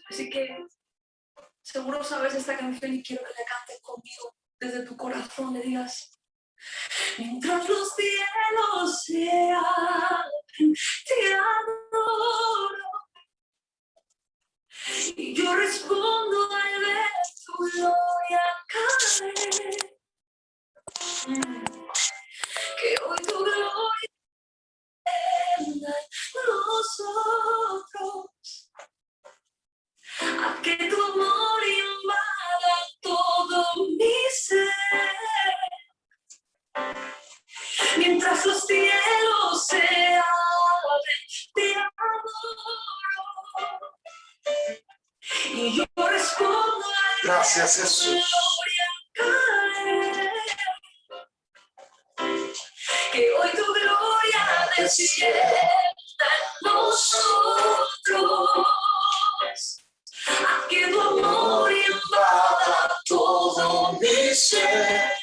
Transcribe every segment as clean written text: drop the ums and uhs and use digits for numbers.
Así que seguro sabes esta canción y quiero que la cantes conmigo desde tu corazón. Le digas: mientras los cielos se abren, te adoro. Y yo respondo al ver tu gloria caer. Que hoy tu gloria venga en nosotros. A que tu amor invada todo mi ser. Mientras los cielos se abren, te adoro. Y yo respondo al Gracias, Jesús. gloria caer. Que hoy tu gloria descienda en nosotros. A que tu amor invada todo mi ser.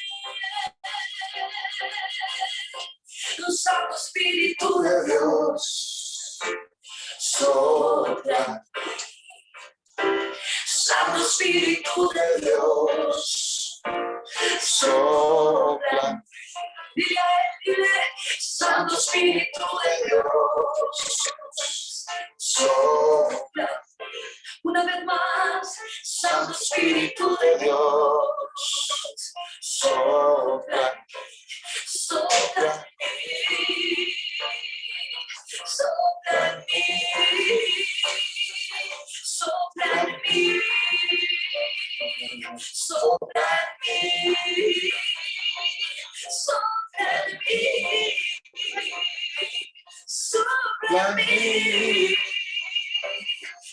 Santo Espíritu de Dios, sopla. Santo Espíritu de Dios, sopla. Dile a él, dile: Santo Espíritu de Dios, sopla. Una vez más: Santo Espíritu de Dios, sopla. Sopla en mí, sopla en mí, sopla en mí, sopla en mí, sopla en mí, sopla en mí,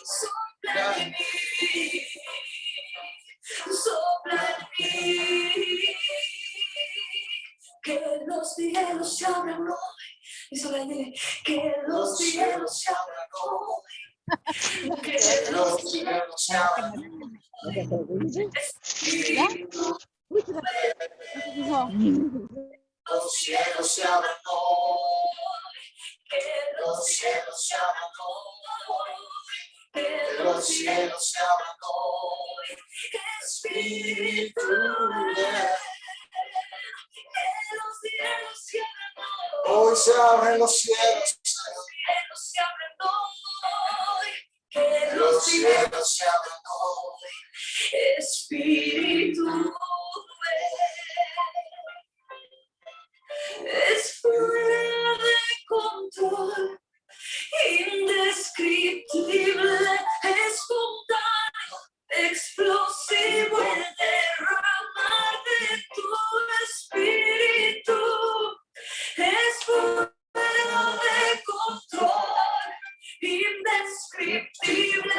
sopla en mí, sopla en mí. Que los cielos se abran hoy. Y solo dile: que los cielos se abran hoy. Que los cielos se abran hoy. Espíritu, los cielos se abran hoy. Que los cielos se abran hoy. Que los cielos se abran hoy. Espíritu Hoy se abren los cielos. Se abren hoy. Que los cielos se abran hoy. Espíritu es fuera de control, indescriptible, espontáneo, explosivo, el derramar de tu espíritu. Es fuera de control, indescriptible,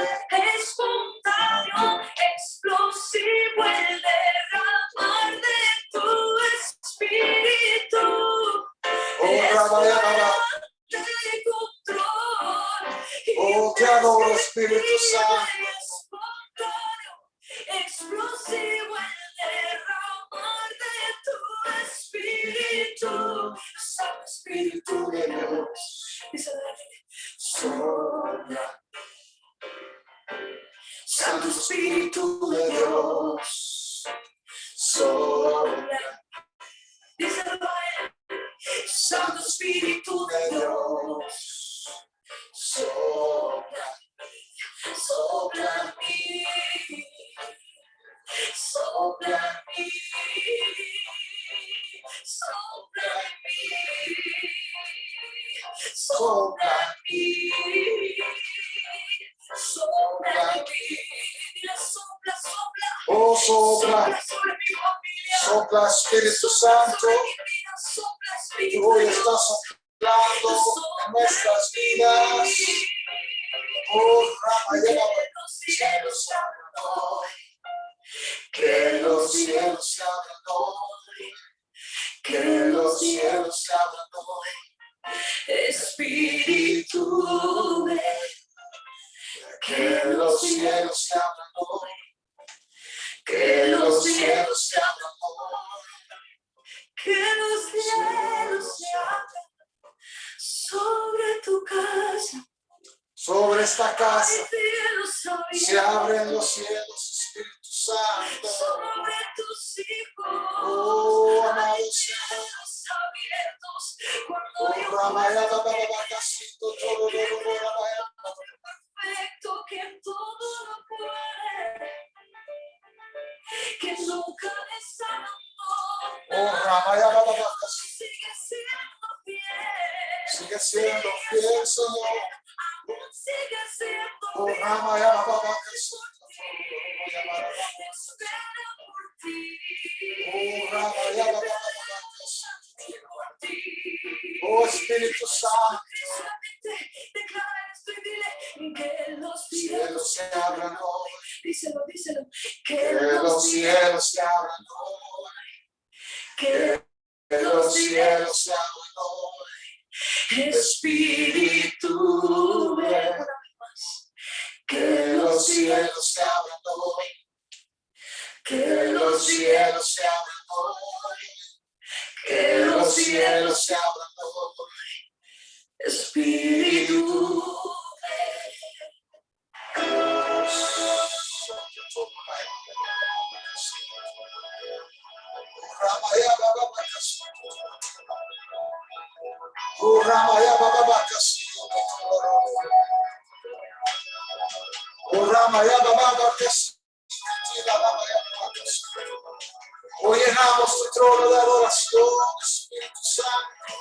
espontáneo, explosivo, el derramar de tu espíritu. Es fuera de control, Oh, te adoro, Espíritu Santo. espontáneo, explosivo, el derramar de tu espíritu. Santo Espíritu de Dios, sopla. Santo Espíritu de Dios, sopla. Díselo a él. Santo Espíritu de Dios, sopla. Sopla en mí, sopla en mí, sopla en mí, sopla en mí, sopla en mí. Dile: sopla, sopla. Oh, sopla. Sopla sobre mi familia. Sopla, Espíritu Santo. Sobre mi vida, sopla, Tú Espíritu hoy de Dios. estás soplando en nuestras vidas. Oh, Ramayana. Que los cielos se abran hoy. Que los cielos se abran hoy. Que los cielos se abran hoy. Espíritu, ven. Que los cielos se abran hoy. Que los cielos se abran hoy. Que los cielos se abran sobre tu casa. Sobre esta casa. Hay cielos Se abren los cielos, Espíritu Santo. sobre tus hijos. Oh, amado Señor. Cielos abiertos cuando Oh, yo Ramaya, puedo Baba, ver Baba, Casito, todo, Ramaya. perfecto que todo lo puede, que nunca desabandona. Oh, Ramaya, Baba, Baba, Casito. Sigue siendo fiel. Sigue siendo fiel, Señor. Aún sigue siendo Oh, fiel. Ramaya, Baba, Baba, Casito. Espera por ti. Oh, Ramaya, Baba, Baba, Casito. Por ti. Oh, Espíritu Santo. Solamente declara esto y dile que los Cielos cielos se abran hoy. díselo, díselo, Que los cielos se abran hoy. que Que los cielos se abran hoy. Espíritu ven. Que los cielos se abran hoy. Que los cielos se abran hoy. Que los cielos se abran hoy. Espíritu Ramaya, Baba, Baba, Oh, Ramaya, Baba, Baba, Oh, Ramaya, Baba, Baba, Hoy llenamos tu trono de adoración, Espíritu Santo.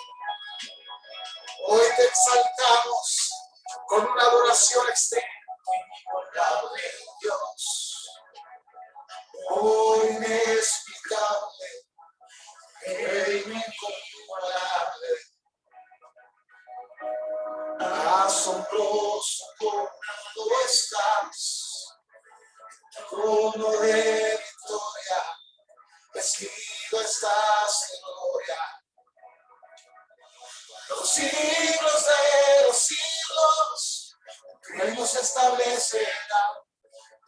Hoy te exaltamos con una adoración extrema. Inigualable Dios. Oh, inexplicable. Incomparable. Asombroso como estás. Trono de victoria. Vestido estás de gloria. Los siglos de los siglos, tu reino se establecerá.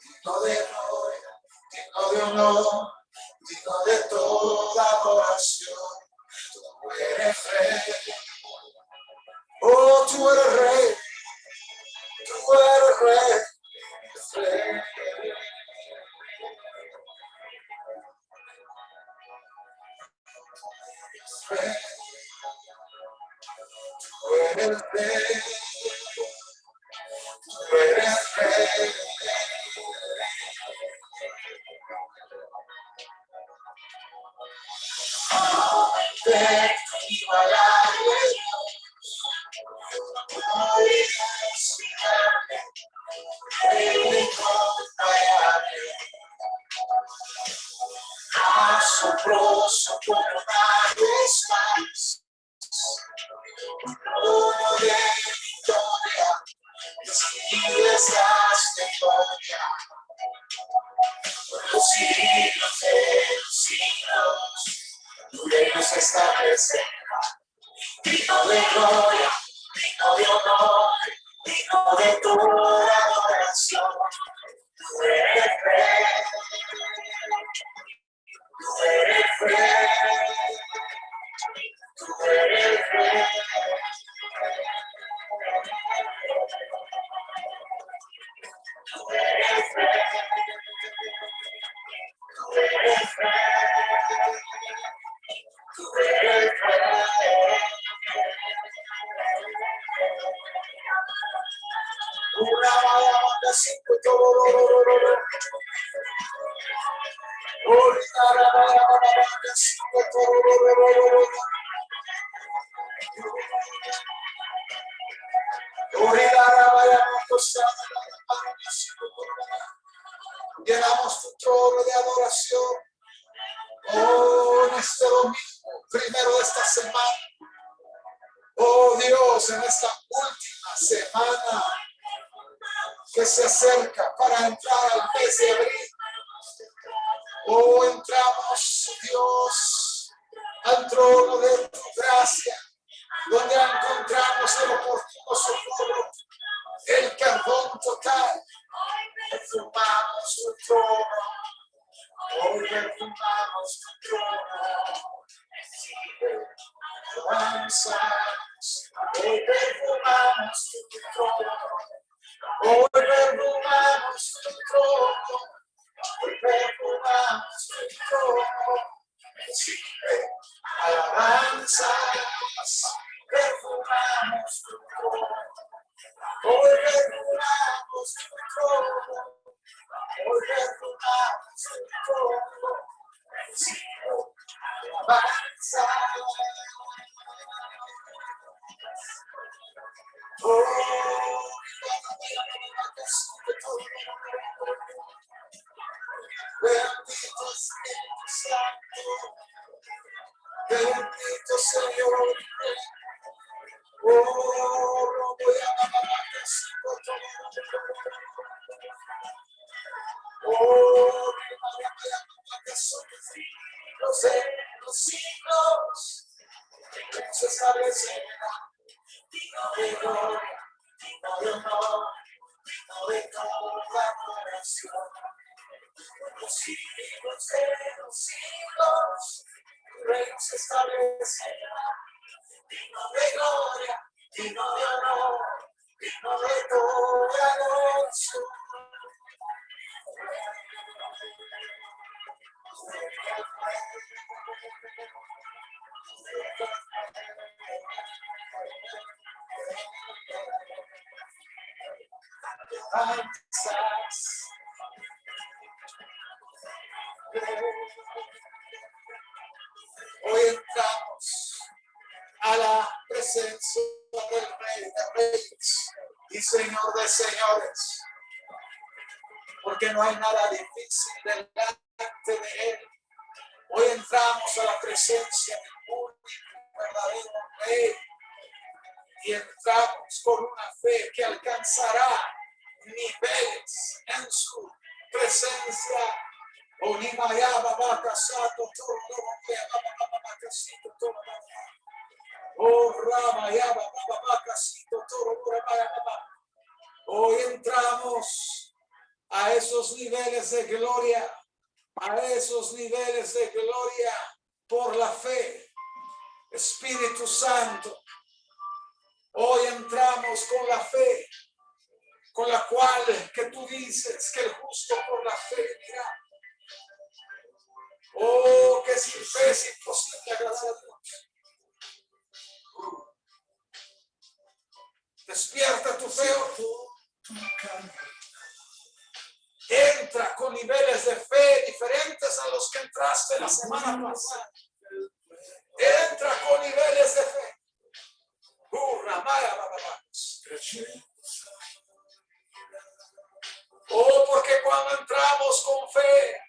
Digno de gloria, digno de honor, digno de toda adoración. Tú eres rey. Oh, tú eres rey. Tú eres rey. Rey. Rey. Tú eres rey. Tú eres rey. Perfecto, inigualable. Asombroso como nadie estás. Uno de victoria, vestido estás de gloria. Por los siglos de los siglos, tu reino se establece. Digno de gloria, digno de honor, digno de toda adoración. Tú eres rey. Tú eres rey. Tú eres rey. Tú eres rey. Tú eres rey. Tú eres rey. Una bala cinco todo. Llenamos tu trono de adoración. Oh, en este domingo, primero de esta semana. Oh Dios, en esta última semana que se acerca para entrar al mes de abril. Oh, entramos, Dios, al trono de tu gracia, donde encontramos el oportuno socorro, el perdón total. Perfumamos tu trono, hoy perfumamos tu trono. Alabanzas, hoy perfumamos tu trono, hoy perfumamos alabanza. Bendito Espíritu Santo, bendito Señor. Oh, voy a los siglos se establecerá. Digno de gloria, digno de honor, digno de toda adoración. Los siglos de los siglos, tu reino se establecerá. Digno de gloria, digno de honor, digno de toda adoración. Hoy entramos a la presencia del Rey de Reyes y Señor de Señores, porque no hay nada difícil delante de Él. Hoy entramos a la presencia del único verdadero Rey y entramos con una fe que alcanzará niveles en su presencia. Onimayaba vaca sato todo hoy entramos a esos niveles de gloria, por la fe. Espíritu Santo, hoy entramos con la fe, con la cual que tú dices que el justo por la fe vivirá. Oh, que sin fe es imposible agradar a Dios. Despierta tu fe. Entra con niveles de fe diferentes a los que entraste la semana pasada. Entra con niveles de fe. Oh, porque cuando entramos con fe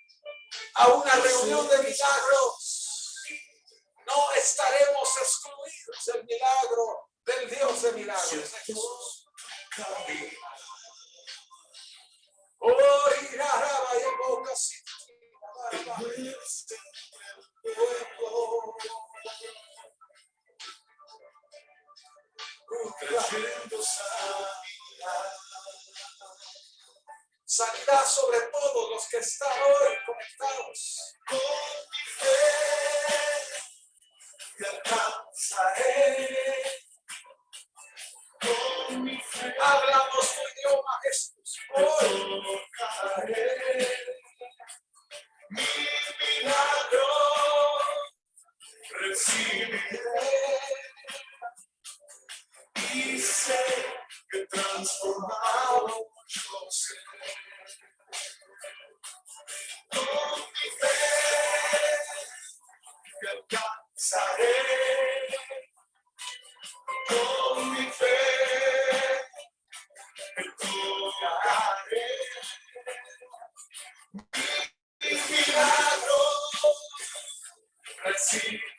a una reunión de milagros, no estaremos excluidos del milagro del Dios de milagros de Jesús. Oh, iraraba y boca así. Sanidad sobre todos los que están hoy conectados. Con mi fe te alcanzaré. Con mi fe hablamos tu idioma, Jesús. Hoy tocaré mi milagro. Recibiré y sé que transformado yo seré. Con mi fe te alcanzaré. Con mi fe te tocaré. Mi milagro recibiré.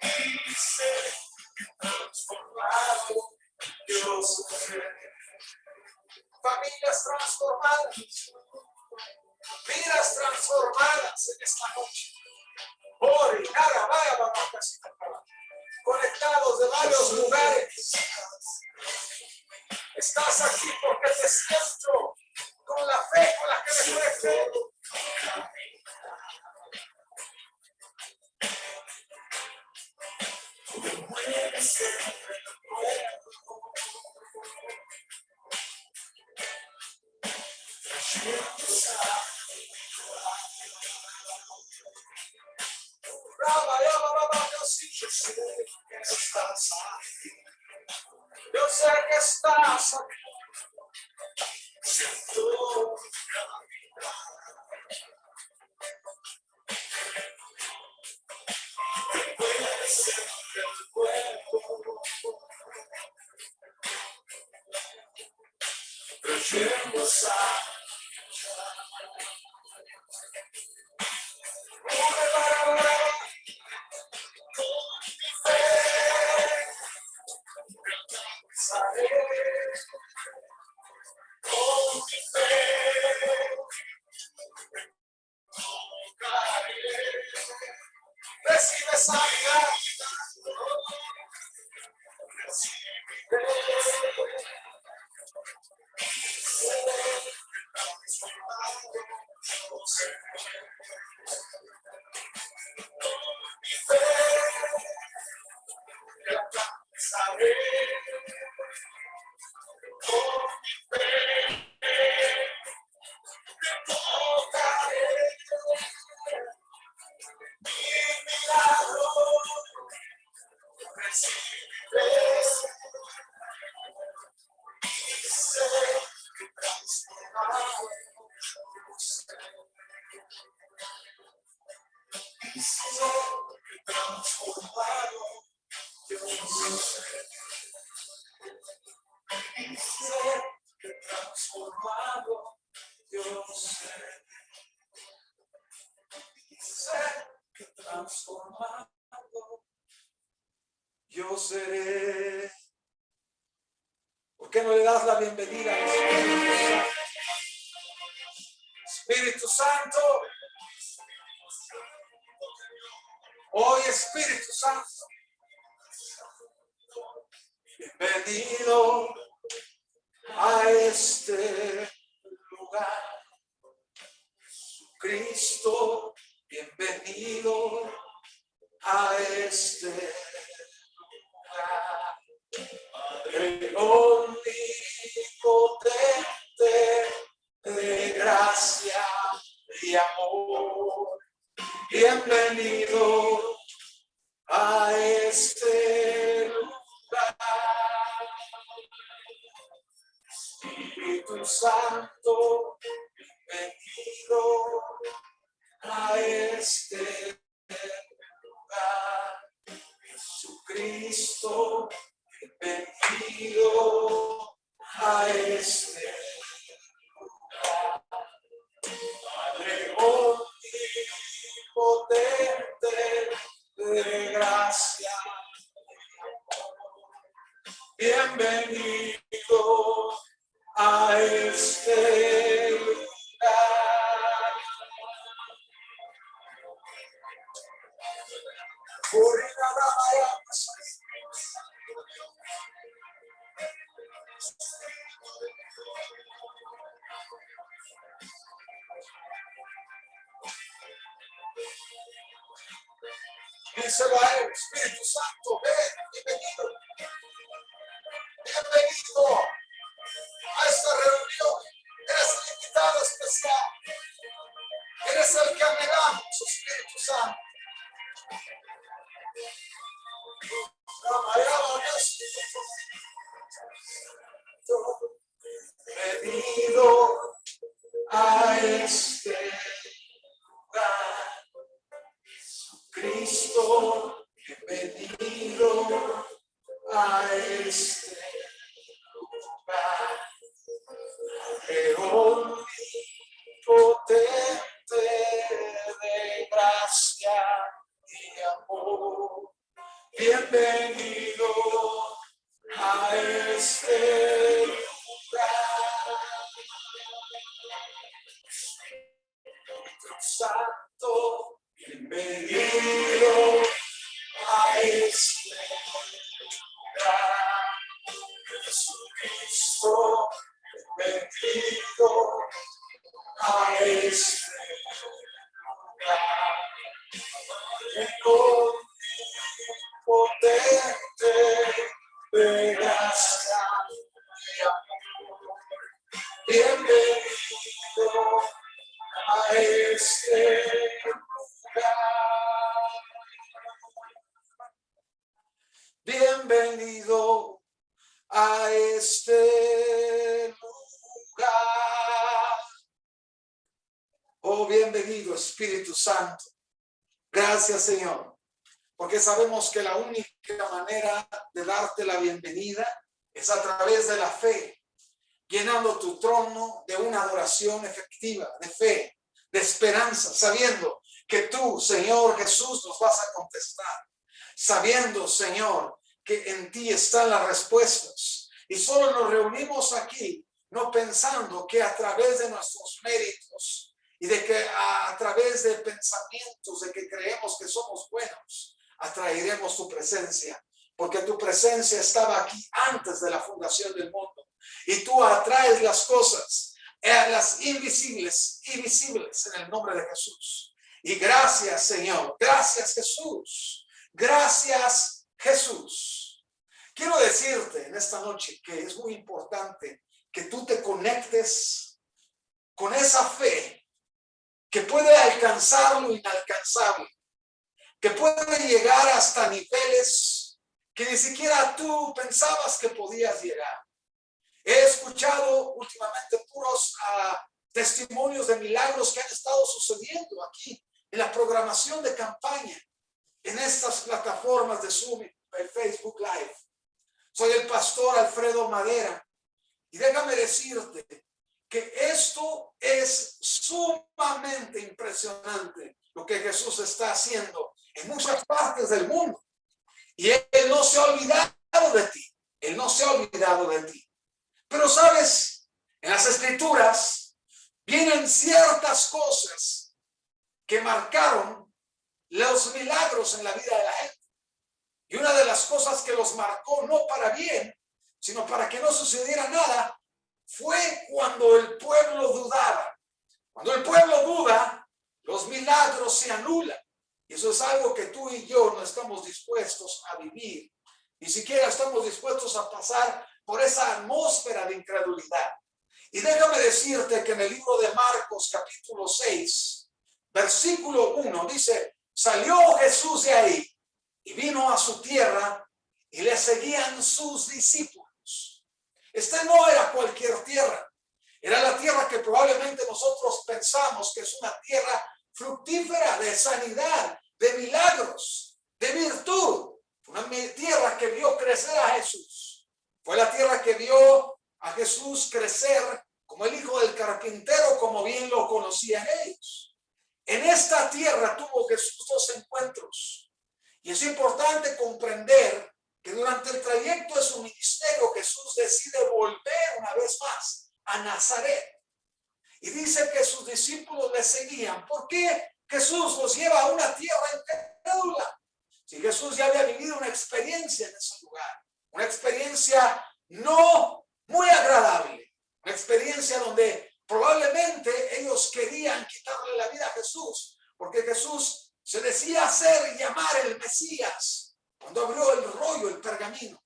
Y sé que transformado yo seré. Familias transformadas, vidas transformadas en esta noche. Ori, nada, vaya, mamá, casi conectados de varios lugares. Estás aquí porque te siento con la fe con la que me conecté. Yo sé que estás aquí. Siento Recibe sanidad. Yo seré. ¿Por qué no le das la bienvenida al Espíritu Santo? Espíritu Santo, hoy Espíritu Santo, bienvenido a este lugar. Cristo, bienvenido a este lugar. Padre omnipotente, de gracia y amor, bienvenido a este lugar. Espíritu Santo, bienvenido a este lugar. Jesucristo, bienvenido a este lugar. Padre omnipotente, de gracia y amor, bienvenido a este lugar. Díselo a él, Espíritu Santo, ven, bienvenido. Bienvenido a esta reunión. Eres el invitado especial. Eres el que anhelamos, Espíritu Santo. Bienvenido a este lugar. Cristo, bienvenido a este lugar. Padre omnipotente, de gracia y amor, bienvenido a este lugar. Espíritu Santo, bienvenido a este lugar. Jesucristo, bienvenido a este lugar. Omnipotente, de gracia y amor, bienvenido a este lugar. Bienvenido a este lugar. Oh, bienvenido Espíritu Santo. Gracias, Señor, porque sabemos que la única manera de darte la bienvenida es a través de la fe. llenando tu trono de una adoración efectiva, de fe, de esperanza, sabiendo que tú, Señor Jesús, nos vas a contestar, sabiendo, Señor, que en ti están las respuestas. Y solo nos reunimos aquí, no pensando que a través de nuestros méritos y de que a través de pensamientos de que creemos que somos buenos, atraeremos tu presencia, porque tu presencia estaba aquí antes de la fundación del mundo. Y tú atraes las cosas, las invisibles y visibles en el nombre de Jesús. Y gracias, Señor. Gracias, Jesús. Gracias, Jesús. Quiero decirte en esta noche que es muy importante que tú te conectes con esa fe que puede alcanzar lo inalcanzable, que puede llegar hasta niveles que ni siquiera tú pensabas que podías llegar. He escuchado últimamente puros testimonios de milagros que han estado sucediendo aquí en la programación de campaña, en estas plataformas de Zoom, el Facebook Live. Soy el pastor Alfredo Madera y déjame decirte que esto es sumamente impresionante lo que Jesús está haciendo en muchas partes del mundo. Y Él no se ha olvidado de ti. Él no se ha olvidado de ti. Pero sabes, en las Escrituras vienen ciertas cosas que marcaron los milagros en la vida de la gente. Y una de las cosas que los marcó, no para bien, sino para que no sucediera nada, fue cuando el pueblo dudaba. Cuando el pueblo duda, los milagros se anulan. Y eso es algo que tú y yo no estamos dispuestos a vivir. Ni siquiera estamos dispuestos a pasar por esa atmósfera de incredulidad. Y déjame decirte que en el libro de Marcos, capítulo 6, versículo 1, dice: salió Jesús de ahí y vino a su tierra y le seguían sus discípulos. Esta no era cualquier tierra. Era la tierra que probablemente nosotros pensamos que es una tierra fructífera, de sanidad, de milagros, de virtud. Una tierra que vio crecer a Jesús. Fue la tierra que vio a Jesús crecer como el hijo del carpintero, como bien lo conocían ellos. En esta tierra tuvo Jesús dos encuentros. Y es importante comprender que durante el trayecto de su ministerio Jesús decide volver una vez más a Nazaret. Y dice que sus discípulos le seguían. ¿Por qué Jesús los lleva a una tierra incrédula? Si Jesús ya había vivido una experiencia en ese lugar, una experiencia no muy agradable, una experiencia donde probablemente ellos querían quitarle la vida a Jesús, porque Jesús se decía ser y llamar el Mesías cuando abrió el rollo, el pergamino.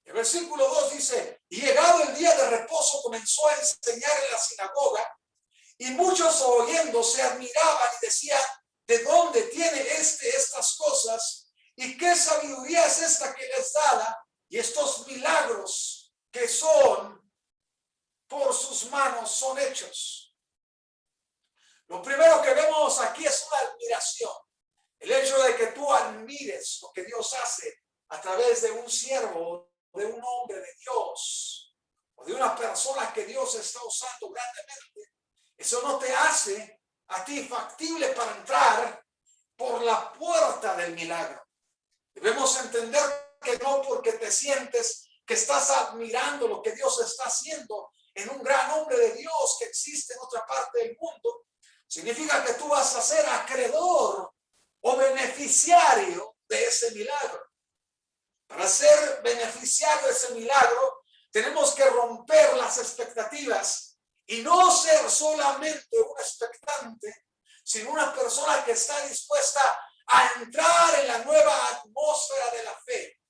El versículo 2 dice: y llegado el día de reposo comenzó a enseñar en la sinagoga, y muchos oyendo se admiraban y decían: ¿de dónde tiene estas cosas? ¿Y qué sabiduría es esta que les da? Y estos milagros que son por sus manos son hechos. Lo primero que vemos aquí es una admiración. El hecho de que tú admires lo que Dios hace a través de un siervo, de un hombre de Dios, o de una persona que Dios está usando grandemente, eso no te hace a ti factible para entrar por la puerta del milagro. Debemos entender que no porque te sientes que estás admirando lo que Dios está haciendo en un gran hombre de Dios que existe en otra parte del mundo, significa que tú vas a ser acreedor o beneficiario de ese milagro. Para ser beneficiario de ese milagro, tenemos que romper las expectativas y no ser solamente un expectante, sino una persona que está dispuesta a entrar en la nueva atmósfera de la fe.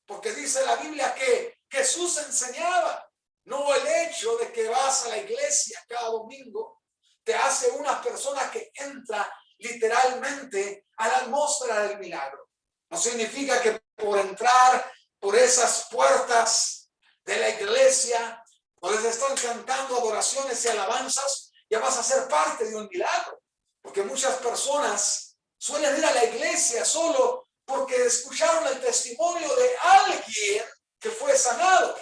Porque dice la Biblia que Jesús enseñaba, no el hecho de que vas a la iglesia cada domingo te hace una persona que entra literalmente a la atmósfera del milagro. No significa que por entrar por esas puertas de la iglesia, donde se están cantando adoraciones y alabanzas, ya vas a ser parte de un milagro. Porque muchas personas suelen ir a la iglesia solo porque escucharon el testimonio de alguien que fue sanado.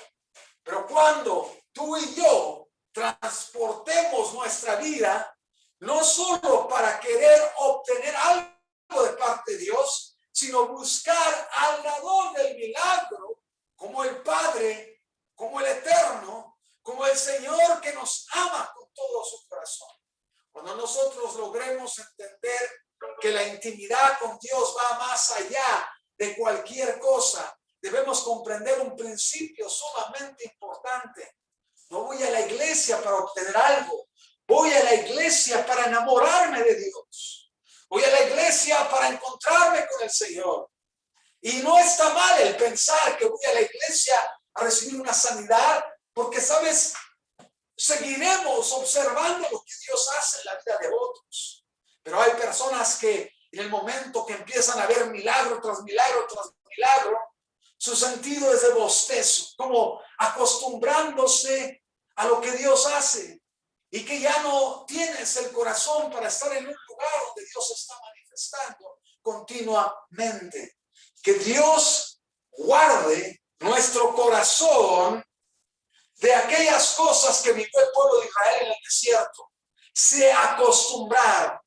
Pero cuando tú y yo transportemos nuestra vida no solo para querer obtener algo de parte de Dios, sino buscar al dador del milagro, como el Padre, como el Eterno, como el Señor que nos ama con todo su corazón. Cuando nosotros logremos entender que la intimidad con Dios va más allá de cualquier cosa, debemos comprender un principio sumamente importante. No voy a la iglesia para obtener algo. Voy a la iglesia para enamorarme de Dios. Voy a la iglesia para encontrarme con el Señor. Y no está mal el pensar que voy a la iglesia a recibir una sanidad, porque, ¿sabes? Seguiremos observando lo que Dios hace en la vida de otros. Pero hay personas que en el momento que empiezan a ver milagro tras milagro tras milagro, su sentido es de bostezo, como acostumbrándose a lo que Dios hace, y que ya no tienes el corazón para estar en un lugar donde Dios se está manifestando continuamente. Que Dios guarde nuestro corazón de aquellas cosas que vivió el pueblo de Israel en el desierto. Se acostumbraron.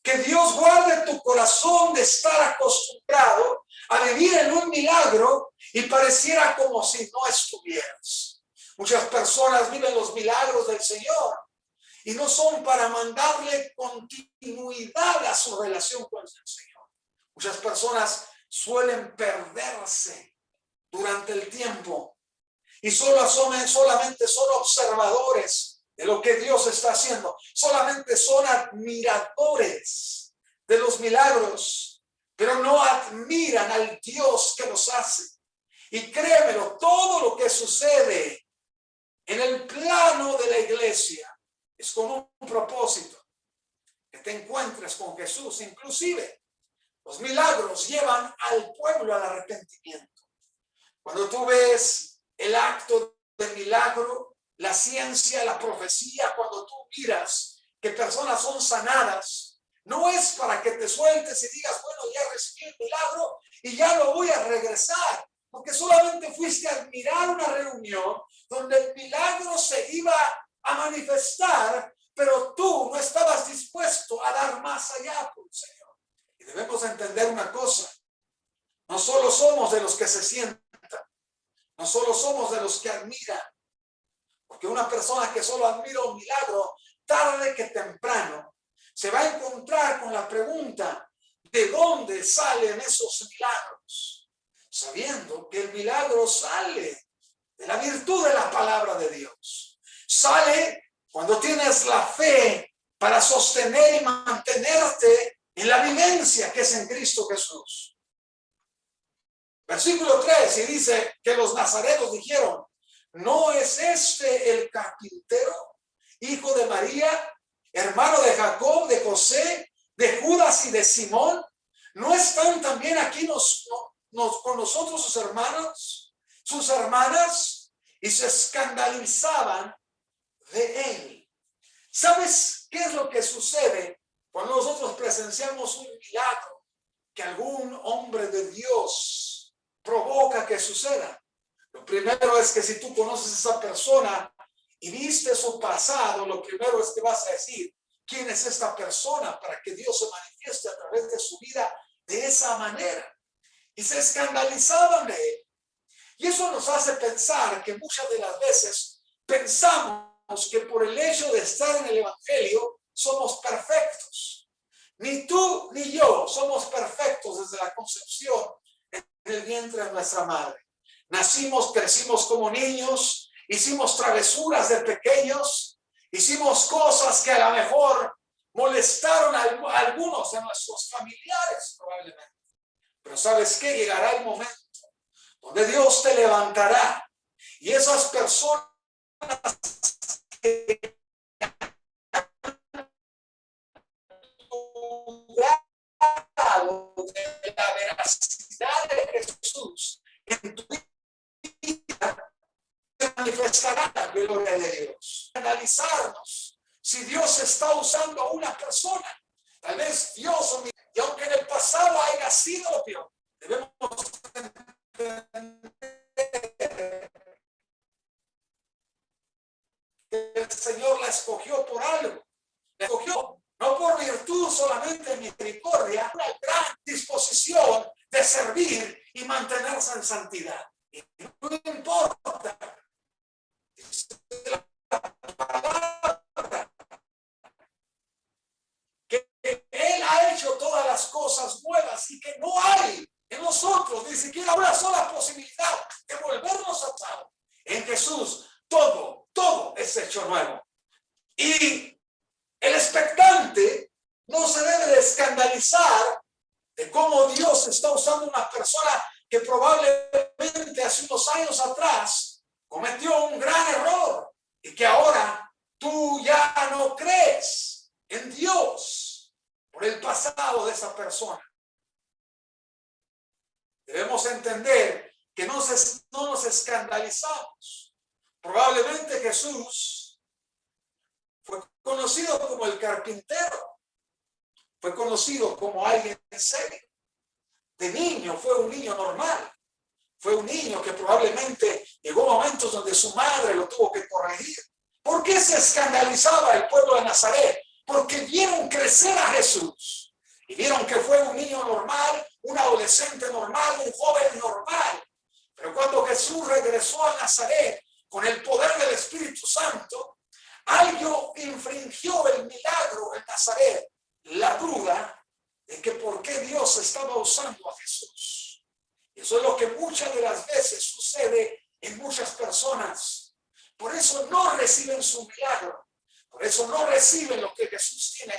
Que Dios guarde tu corazón de estar acostumbrado a vivir en un milagro y pareciera como si no estuvieras. Muchas personas viven los milagros del Señor y no son para mandarle continuidad a su relación con el Señor. Muchas personas suelen perderse durante el tiempo y solamente son observadores de lo que Dios está haciendo. Solamente son admiradores de los milagros, pero no admiran al Dios que los hace. Y créemelo, todo lo que sucede en el plano de la iglesia es con un propósito, que te encuentres con Jesús. Inclusive los milagros llevan al pueblo al arrepentimiento. Cuando tú ves el acto de milagro, la ciencia, la profecía, cuando tú miras que personas son sanadas, no es para que te sueltes y digas, bueno, ya recibí el milagro y ya lo voy a regresar, porque solamente fuiste a admirar una reunión donde el milagro se iba a manifestar, pero tú no estabas dispuesto a dar más allá por el Señor. Y debemos entender una cosa: no solo somos de los que se sientan, no solo somos de los que admiran, porque una persona que solo admira un milagro, tarde que temprano, se va a encontrar con la pregunta: ¿de dónde salen esos milagros? Sabiendo que el milagro sale de la virtud de la palabra de Dios. Sale cuando tienes la fe para sostener y mantenerte en la vivencia que es en Cristo Jesús. Versículo 3, y dice que los nazarenos dijeron: ¿no es este el carpintero, hijo de María, hermano de Jacob, de José, de Judas y de Simón? ¿No están también aquí con nosotros sus hermanos, sus hermanas? Y se escandalizaban de él. ¿Sabes qué es lo que sucede cuando nosotros presenciamos un milagro que algún hombre de Dios provoca que suceda? Lo primero es que si tú conoces a esa persona y viste su pasado, lo primero es que vas a decir: ¿quién es esta persona para que Dios se manifieste a través de su vida de esa manera? Y se escandalizaban de él. Y eso nos hace pensar que muchas de las veces pensamos que por el hecho de estar en el Evangelio somos perfectos. Ni tú ni yo somos perfectos desde la concepción en el vientre de nuestra madre. Nacimos, crecimos como niños, hicimos travesuras de pequeños, hicimos cosas que a lo mejor molestaron a algunos de nuestros familiares probablemente. Pero ¿sabes qué? Llegará el momento donde Dios te levantará y esas personas que dudado de la veracidad de Jesús en tu vida se manifestará la gloria de Dios. Analizarnos si Dios está usando a una persona. Tal vez Dios, y aunque en el pasado haya sido lo peor, debemos entender el Señor la escogió por algo. La escogió no por virtud solamente de misericordia, una gran disposición de servir y mantenerse en santidad. Y no importa que Él ha hecho todas las cosas nuevas y que no hay en nosotros ni siquiera una sola posibilidad de volvernos atrás. En Jesús todo es hecho nuevo. Y el expectante no se debe de escandalizar de cómo Dios está usando una persona que probablemente hace unos años atrás cometió un gran error y que ahora tú ya no crees en Dios por el pasado de esa persona. Debemos entender que no nos escandalizamos. Probablemente Jesús fue conocido como el carpintero, fue conocido como alguien serio. De niño fue un niño normal, fue un niño que probablemente llegó momentos donde su madre lo tuvo que corregir. ¿Por qué se escandalizaba el pueblo de Nazaret? Porque vieron crecer a Jesús y vieron que fue un niño normal, un adolescente normal, un joven normal. Pero cuando Jesús regresó a Nazaret con el poder del Espíritu Santo, algo infringió el milagro en Nazaret, la duda de que por qué Dios estaba usando a Jesús. Eso es lo que muchas de las veces sucede en muchas personas. Por eso no reciben su milagro, por eso no reciben lo que Jesús tiene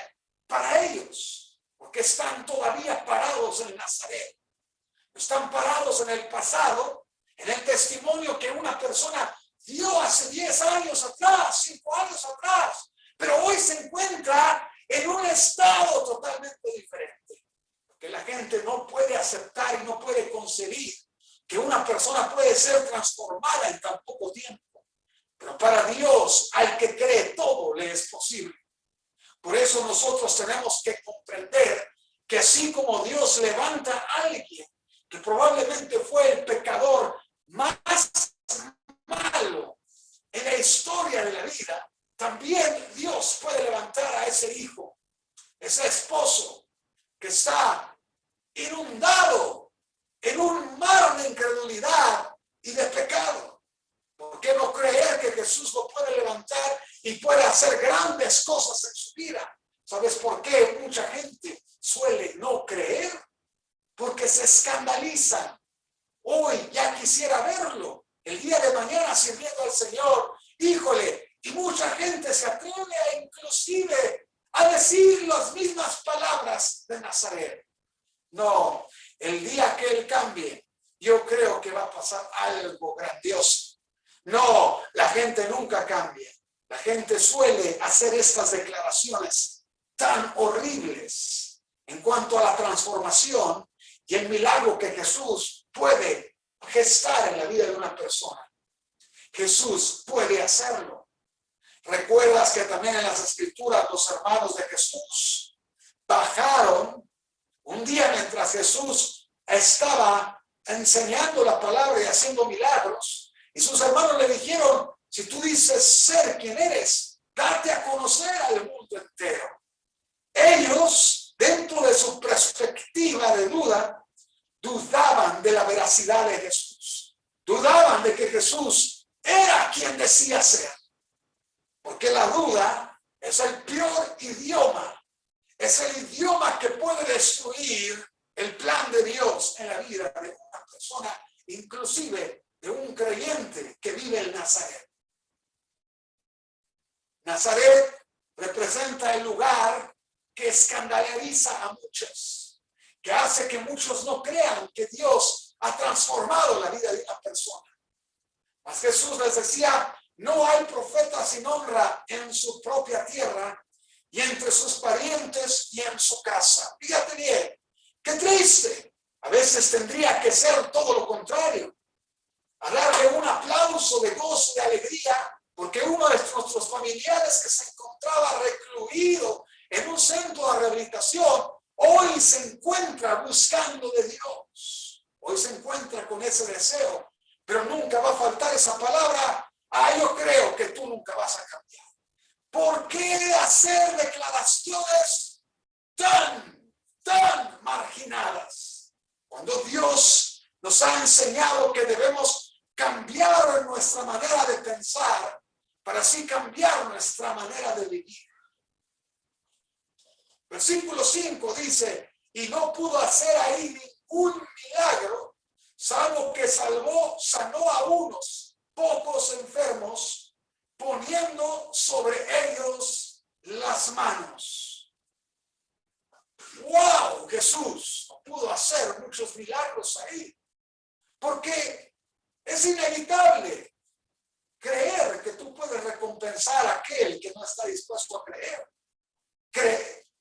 para ellos, porque están todavía parados en Nazaret, están parados en el pasado, en el testimonio que una persona dio hace 10 años atrás, 5 años atrás, pero hoy se encuentra en un estado totalmente diferente. Porque la gente no puede aceptar y no puede concebir que una persona puede ser transformada en tan poco tiempo. Pero para Dios, al que cree, todo le es posible. Por eso nosotros tenemos que comprender que así como Dios levanta a alguien que probablemente fue el pecador más malo en la historia de la vida, también Dios puede levantar a ese hijo, ese esposo que está inundado en un mar de incredulidad y de pecado. ¿Por qué no creer que Jesús lo puede levantar y puede hacer grandes cosas en su vida? ¿Sabes por qué mucha gente suele no creer? Porque se escandalizan. Hoy ya quisiera verlo, el día de mañana sirviendo al Señor. Híjole, y mucha gente se atreve a inclusive a decir las mismas palabras de Nazaret. No, el día que Él cambie, yo creo que va a pasar algo grandioso. No, la gente nunca cambia. La gente suele hacer estas declaraciones tan horribles en cuanto a la transformación y el milagro que Jesús puede gestar en la vida de una persona. Jesús puede hacerlo. ¿Recuerdas que también en las Escrituras los hermanos de Jesús bajaron un día mientras Jesús estaba enseñando la palabra y haciendo milagros? Y sus hermanos le dijeron, si tú dices ser quien eres, date a conocer al mundo entero. Ellos, dentro de su perspectiva de duda, dudaban de la veracidad de Jesús. Dudaban de que Jesús era quien decía ser. Porque la duda es el peor idioma. Es el idioma que puede destruir el plan de Dios en la vida de una persona, inclusive de un creyente que vive en Nazaret. Nazaret representa el lugar que escandaliza a muchos, que hace que muchos no crean que Dios ha transformado la vida de una persona. Mas Jesús les decía, no hay profeta sin honra en su propia tierra y entre sus parientes y en su casa. Fíjate bien, qué triste. A veces tendría que ser todo lo contrario. A darle un aplauso de gozo, de alegría, porque uno de nuestros familiares que se encontraba recluido en un centro de rehabilitación, hoy se encuentra buscando de Dios. Hoy se encuentra con ese deseo, pero nunca va a faltar esa palabra. Yo creo que tú nunca vas a cambiar. ¿Por qué hacer declaraciones tan marginadas? Cuando Dios nos ha enseñado que debemos cambiar nuestra manera de pensar para así cambiar nuestra manera de vivir. Versículo 5 dice, y no pudo hacer ahí ningún milagro, salvo que sanó a unos pocos enfermos, poniendo sobre ellos las manos. ¡Wow! Jesús no pudo hacer muchos milagros ahí, porque es inevitable creer que tú puedes recompensar a aquel que no está dispuesto a creer.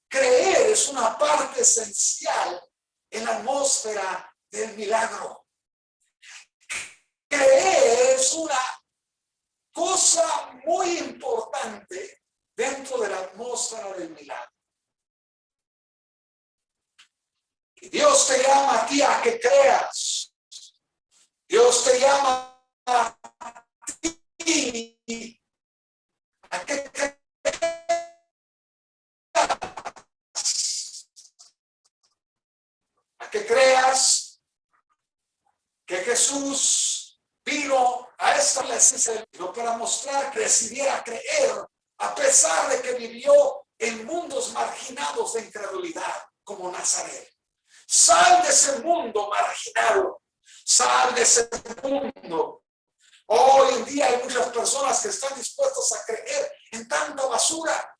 Creer es una parte esencial en la atmósfera del milagro. Creer es una cosa muy importante dentro de la atmósfera del milagro. Y Dios te llama a ti a que creas. Dios te llama a ti a que creas. A que creas que Jesús vino a establecerse no para mostrar que decidiera creer a pesar de que vivió en mundos marginados de incredulidad como Nazaret. Sal de ese mundo marginado, sal de ese mundo. Hoy en día hay muchas personas que están dispuestas a creer en tanta basura,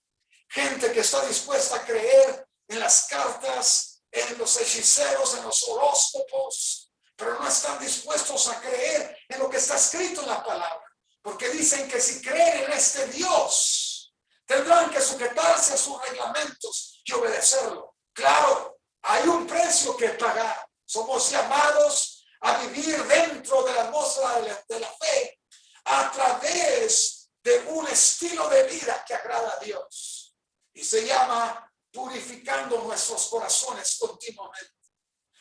gente que está dispuesta a creer en las cartas, en los hechiceros, en los horóscopos, pero no están dispuestos a creer en lo que está escrito en la palabra, porque dicen que si creen en este Dios, tendrán que sujetarse a sus reglamentos y obedecerlo. Claro, hay un precio que pagar. Somos llamados a vivir dentro de la atmósfera de la fe a través de un estilo de vida que agrada a Dios. Y se llama purificando nuestros corazones continuamente.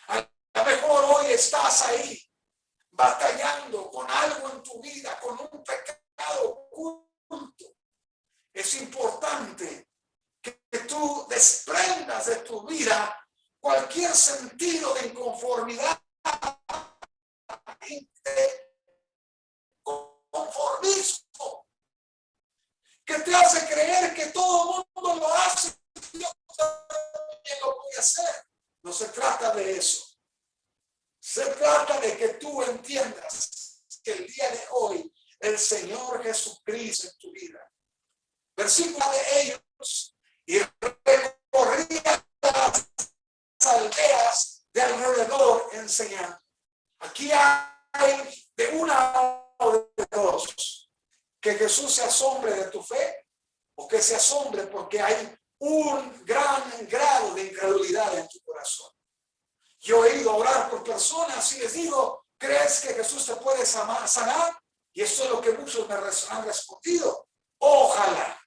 A lo mejor hoy estás ahí batallando con algo en tu vida, con un pecado oculto. Es importante que tú desprendas de tu vida cualquier sentido de inconformidad, de conformismo, que te hace creer que todo el mundo lo hace, yo también lo voy a hacer. No se trata de eso. Se trata de que tú entiendas que el día de hoy el Señor Jesucristo en tu vida. Versículo de ellos, y recorría las aldeas de alrededor enseñando. Aquí hay de una o de dos, que Jesús se asombre de tu fe o que se asombre porque hay un gran grado de incredulidad en tu corazón. Yo he ido a orar por personas y les digo, ¿crees que Jesús te puede sanar? Y eso es lo que muchos me han respondido. Ojalá.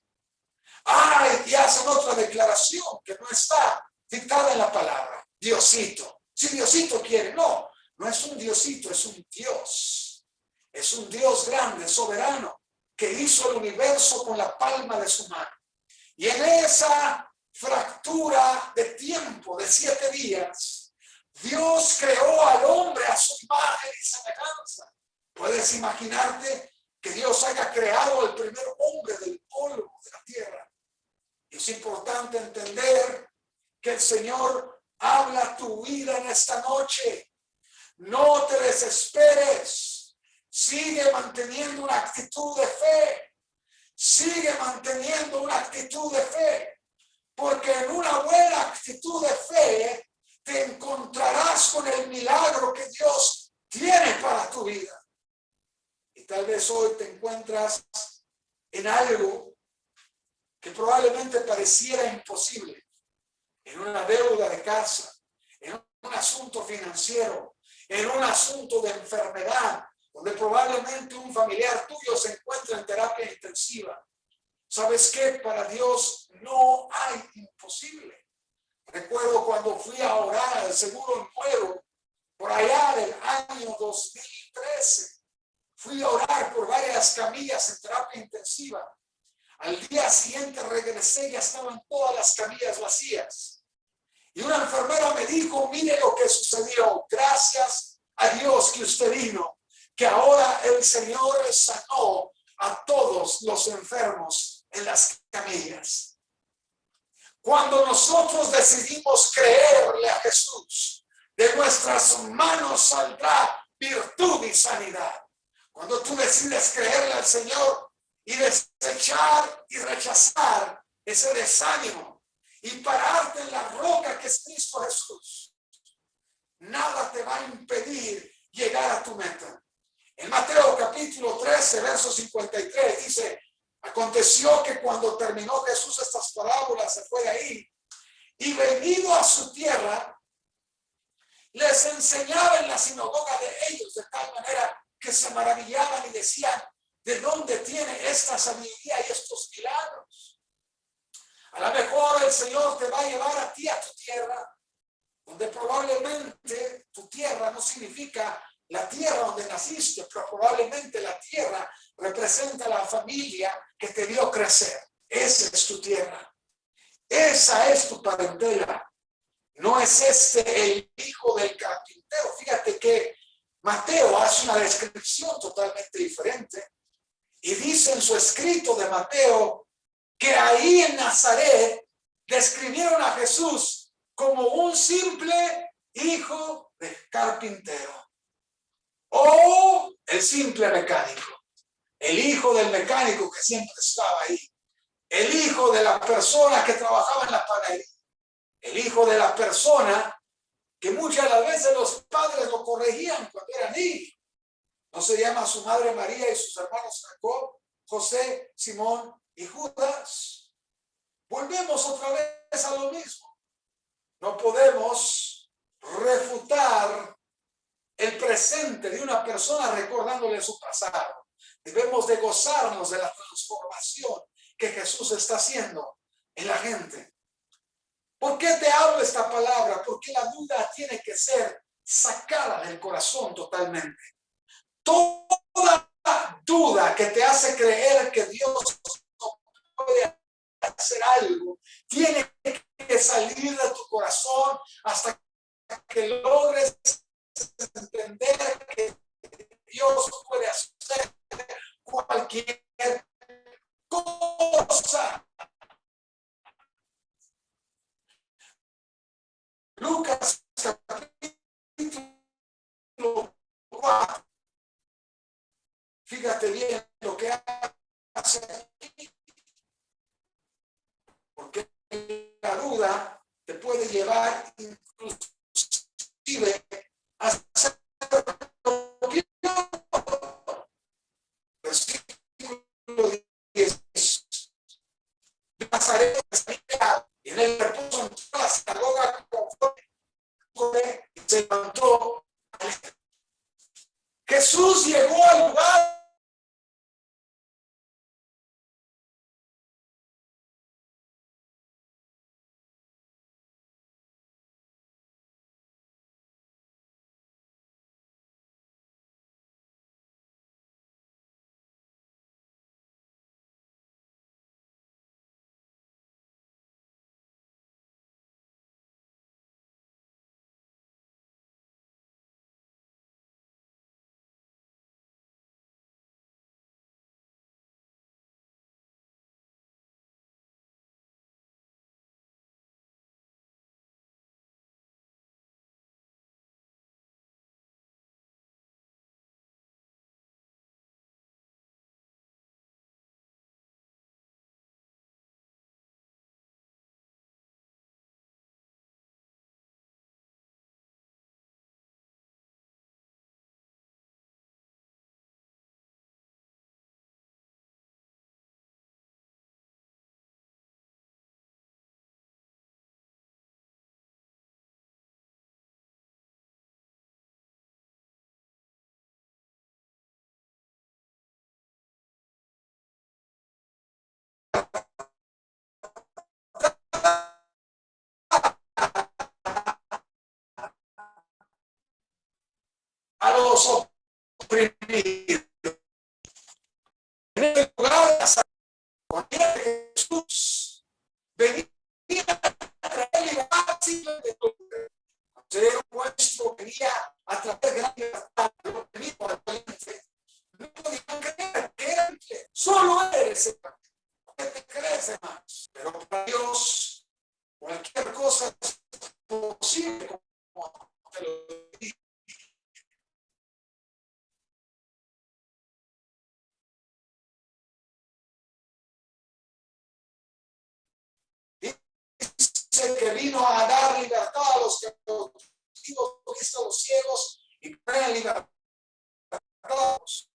Ay, y hacen otra declaración que no está dictada en la palabra. Diosito. Si Diosito quiere, no es un Diosito, es un Dios. Es un Dios grande, soberano, que hizo el universo con la palma de su mano. Y en esa fractura de tiempo de 7 días, Dios creó al hombre a su imagen y semejanza. ¿Puedes imaginarte que Dios haya creado al primer hombre del polvo de la tierra? Es importante entender que el Señor habla a tu vida en esta noche. No te desesperes. Sigue manteniendo una actitud de fe. Sigue manteniendo una actitud de fe. Porque en una buena actitud de fe te encontrarás con el milagro que Dios tiene para tu vida. Y tal vez hoy te encuentras en algo que probablemente pareciera imposible, en una deuda de casa, en un asunto financiero, en un asunto de enfermedad, donde probablemente un familiar tuyo se encuentra en terapia intensiva. ¿Sabes qué? Para Dios no hay imposible. Recuerdo cuando fui a orar al Seguro Nuevo, por allá del año 2013, fui a orar por varias camillas en terapia intensiva. Al día siguiente regresé y ya estaban todas las camillas vacías. Y una enfermera me dijo, mire lo que sucedió. Gracias a Dios que usted vino, que ahora el Señor sanó a todos los enfermos en las camillas. Cuando nosotros decidimos creerle a Jesús, de nuestras manos saldrá virtud y sanidad. Cuando tú decides creerle al Señor y desechar y rechazar ese desánimo y pararte en la roca que es Cristo Jesús, nada te va a impedir llegar a tu meta. En Mateo capítulo 13, verso 53 dice, aconteció que cuando terminó Jesús estas parábolas se fue de ahí y venido a su tierra les enseñaba en la sinagoga de ellos de tal manera que se maravillaban y decían, ¿de dónde tiene esta sabiduría y estos milagros? A lo mejor el Señor te va a llevar a ti a tu tierra, donde probablemente tu tierra no significa la tierra donde naciste, pero probablemente la tierra representa la familia que te vio crecer. Esa es tu tierra. Esa es tu parentela. No es el hijo del carpintero. Fíjate que Mateo hace una descripción totalmente diferente y dice en su escrito de Mateo que ahí en Nazaret describieron a Jesús como un simple hijo de carpintero o el simple mecánico, el hijo del mecánico que siempre estaba ahí, el hijo de la persona que trabajaba en la panadería, el hijo de la persona que muchas de las veces los padres lo corregían cuando era niño. No se llama su madre María y sus hermanos Jacob, José, Simón y Judas. Volvemos otra vez a lo mismo. No podemos refutar el presente de una persona recordándole su pasado. Debemos de gozarnos de la transformación que Jesús está haciendo en la gente. ¿Por qué te hablo esta palabra? Porque la duda tiene que ser sacada del corazón totalmente. Toda duda que te hace creer que Dios no puede hacer algo, tiene que salir de tu corazón hasta que logres entender que Dios puede hacer cualquier cosa. Lucas capítulo 4. Fíjate bien lo que hace aquí, porque la duda te puede llevar inclusive a hacer lo que versículo 10. Nazaret y en el reposo entró a la sinagoga conforme y se levantó. Jesús llegó al lugar a los oprimidos. En el lugar Cuando Jesús venía a traer libertad, simplemente ser puesto venía a traer gran libertad, lo mismo al valiente. No podían creer que era solo eres que te crees más. Pero para Dios, cualquier cosa es posible, como te lo dije. Dice que vino a dar libertad a los cautivos, a los ciegos y traer libertad a los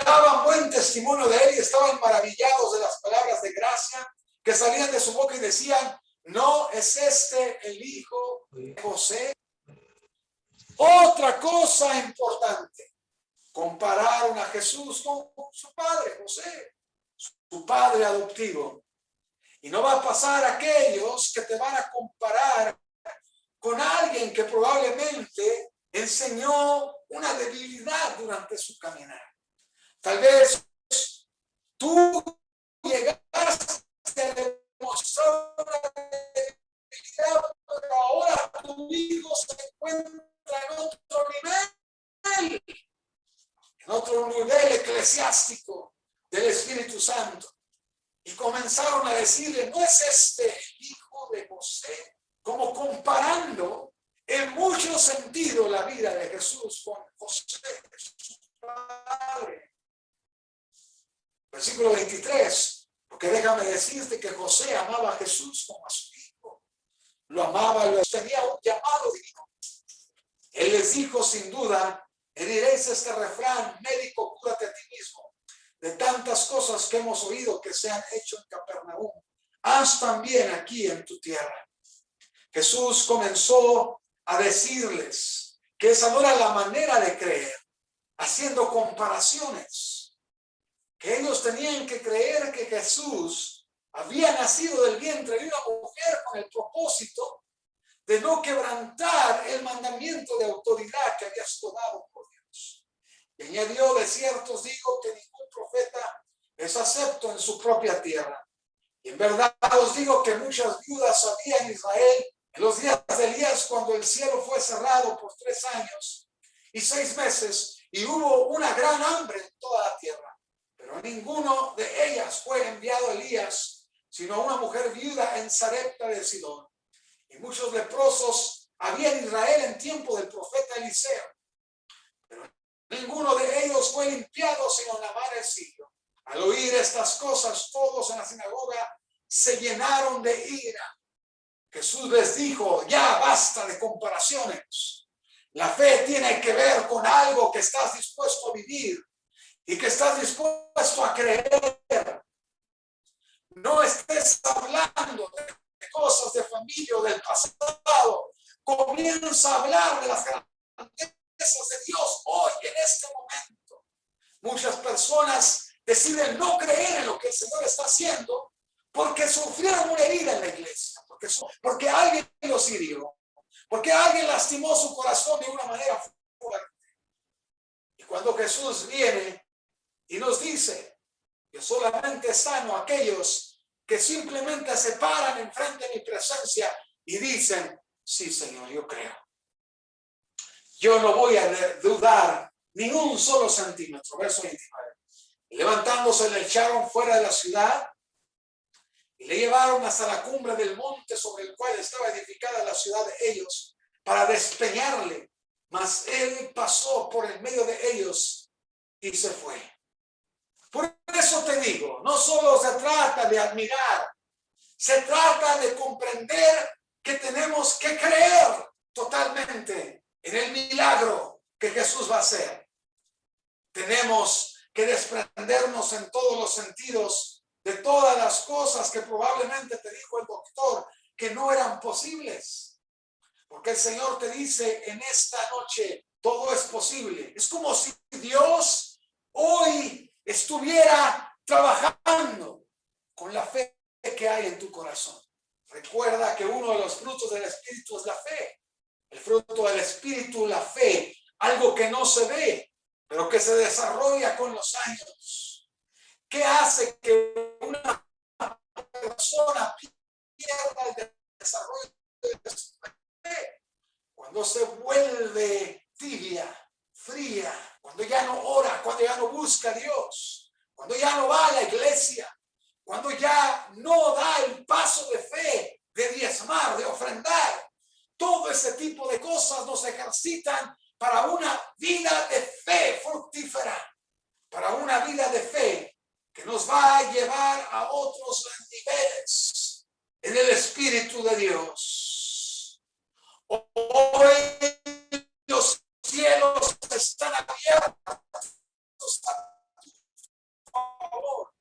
daban buen testimonio de él y estaban maravillados de las palabras de gracia que salían de su boca y decían, ¿no es este el hijo de José? Otra cosa importante, compararon a Jesús con su padre José, su padre adoptivo. Y no va a pasar aquellos que te van a comparar con alguien que probablemente enseñó una debilidad durante su caminar. Tal vez tú llegaste a demostrar una debilidad, pero ahora tu hijo se encuentra en otro nivel eclesiástico del Espíritu Santo. Y comenzaron a decirle, ¿no es este el hijo de José? Como comparando en mucho sentido la vida de Jesús con José, su padre. Versículo 23, porque déjame decirte que José amaba a Jesús como a su hijo. Lo amaba, lo tenía un llamado divino. Él les dijo sin duda, diréis este refrán, médico, cúrate a ti mismo. De tantas cosas que hemos oído que se han hecho en Capernaum, haz también aquí en tu tierra. Jesús comenzó a decirles que esa no era la manera de creer, haciendo comparaciones, que ellos tenían que creer que Jesús había nacido del vientre de una mujer con el propósito de no quebrantar el mandamiento de autoridad que había sido dado por Dios. Y añadió, de cierto os digo que ningún profeta es acepto en su propia tierra. Y en verdad os digo que muchas viudas había en Israel en los días de Elías, cuando el cielo fue cerrado por 3 años y 6 meses, y hubo una gran hambre en toda la tierra. Pero ninguno de ellas fue enviado a Elías, sino una mujer viuda en Sarepta de Sidón. Y muchos leprosos había en Israel en tiempo del profeta Eliseo. Pero ninguno de ellos fue limpiado, sino Naamán el sirio. Al oír estas cosas, todos en la sinagoga se llenaron de ira. Jesús les dijo, ya basta de comparaciones. La fe tiene que ver con algo que estás dispuesto a vivir y que estás dispuesto a creer. No estés hablando de cosas de familia o del pasado. Comienza a hablar de las grandezas de Dios hoy, en este momento. Muchas personas deciden no creer en lo que el Señor está haciendo porque sufrieron una herida en la iglesia, porque alguien los hirió, porque alguien lastimó su corazón de una manera fuerte. Y cuando Jesús viene y nos dice que solamente sano a aquellos que simplemente se paran enfrente de mi presencia y dicen, sí, Señor, yo creo. Yo no voy a dudar ni un solo centímetro. Verso 29. Y levantándose le echaron fuera de la ciudad y le llevaron hasta la cumbre del monte sobre el cual estaba edificada la ciudad de ellos para despeñarle. Mas él pasó por el medio de ellos y se fue. Por eso te digo, no solo se trata de admirar, se trata de comprender que tenemos que creer totalmente en el milagro que Jesús va a hacer. Tenemos que desprendernos en todos los sentidos de todas las cosas que probablemente te dijo el doctor que no eran posibles. Porque el Señor te dice en esta noche, todo es posible. Es como si Dios hoy estuviera trabajando con la fe que hay en tu corazón. Recuerda que uno de los frutos del Espíritu es la fe. El fruto del Espíritu, la fe, algo que no se ve, pero que se desarrolla con los años. ¿Qué hace que una persona pierda el desarrollo de su fe? Cuando se vuelve tibia, fría, cuando ya no ora, cuando ya no busca a Dios, cuando ya no va a la iglesia, cuando ya no da el paso de fe, de diezmar, de ofrendar. Todo ese tipo de cosas nos ejercitan para una vida de fe fructífera, para una vida de fe que nos va a llevar a otros niveles en el Espíritu de Dios. Hoy los cielos están abiertos a tu favor.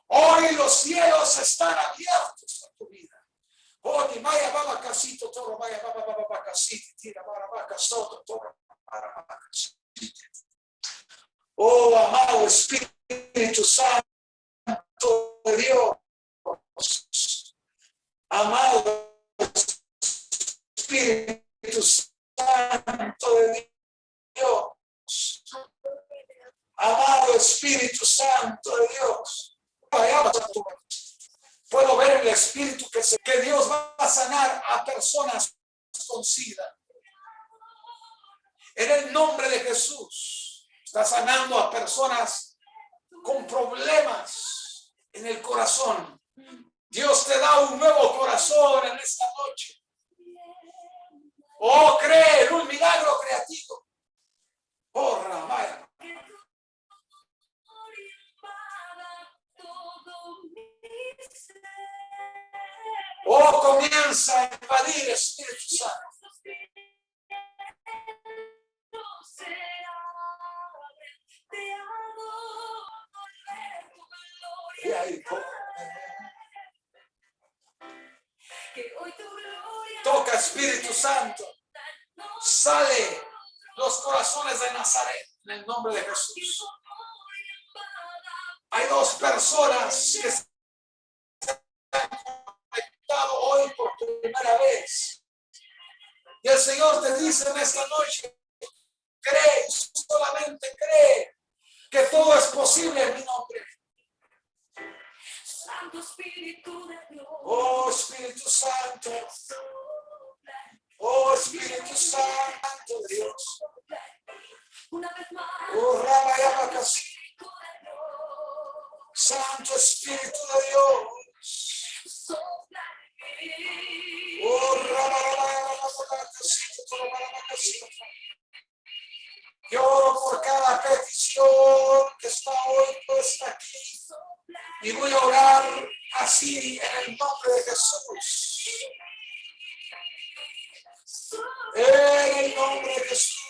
Hoy los cielos están abiertos a tu vida. Oh, Maya Baba Casito, Toro Maya Baba Casito, Tira Barabaca Soto, Toro Barabaca. Oh, amado Espíritu Santo de Dios, amado Espíritu Santo de Dios, amado Espíritu Santo de Dios. Puedo ver el Espíritu que Dios va a sanar a personas con SIDA. En el nombre de Jesús, está sanando a personas con problemas en el corazón. Dios te da un nuevo corazón en esta noche. Oh, cree en un milagro creativo. Oh, Ramaya. Oh, comienza a invadir Espíritu Santo. Y ahí, toca Espíritu Santo. Sale los corazones de Nazaret en el nombre de Jesús. Hay dos personas que se han conectado hoy por primera vez. Y el Señor te dice en esta noche, cree, solamente cree que todo es posible en mi nombre. Santo Espíritu de Dios. Oh, Espíritu Santo. Oh, Espíritu Santo de Dios. Una vez más. Oh, Ramayabacas. Santo Espíritu de Dios. Oh, Ramayabacas. Yo oro por cada petición que está hoy puesta aquí. Y voy a orar así en el nombre de Jesús. En el nombre de Jesús.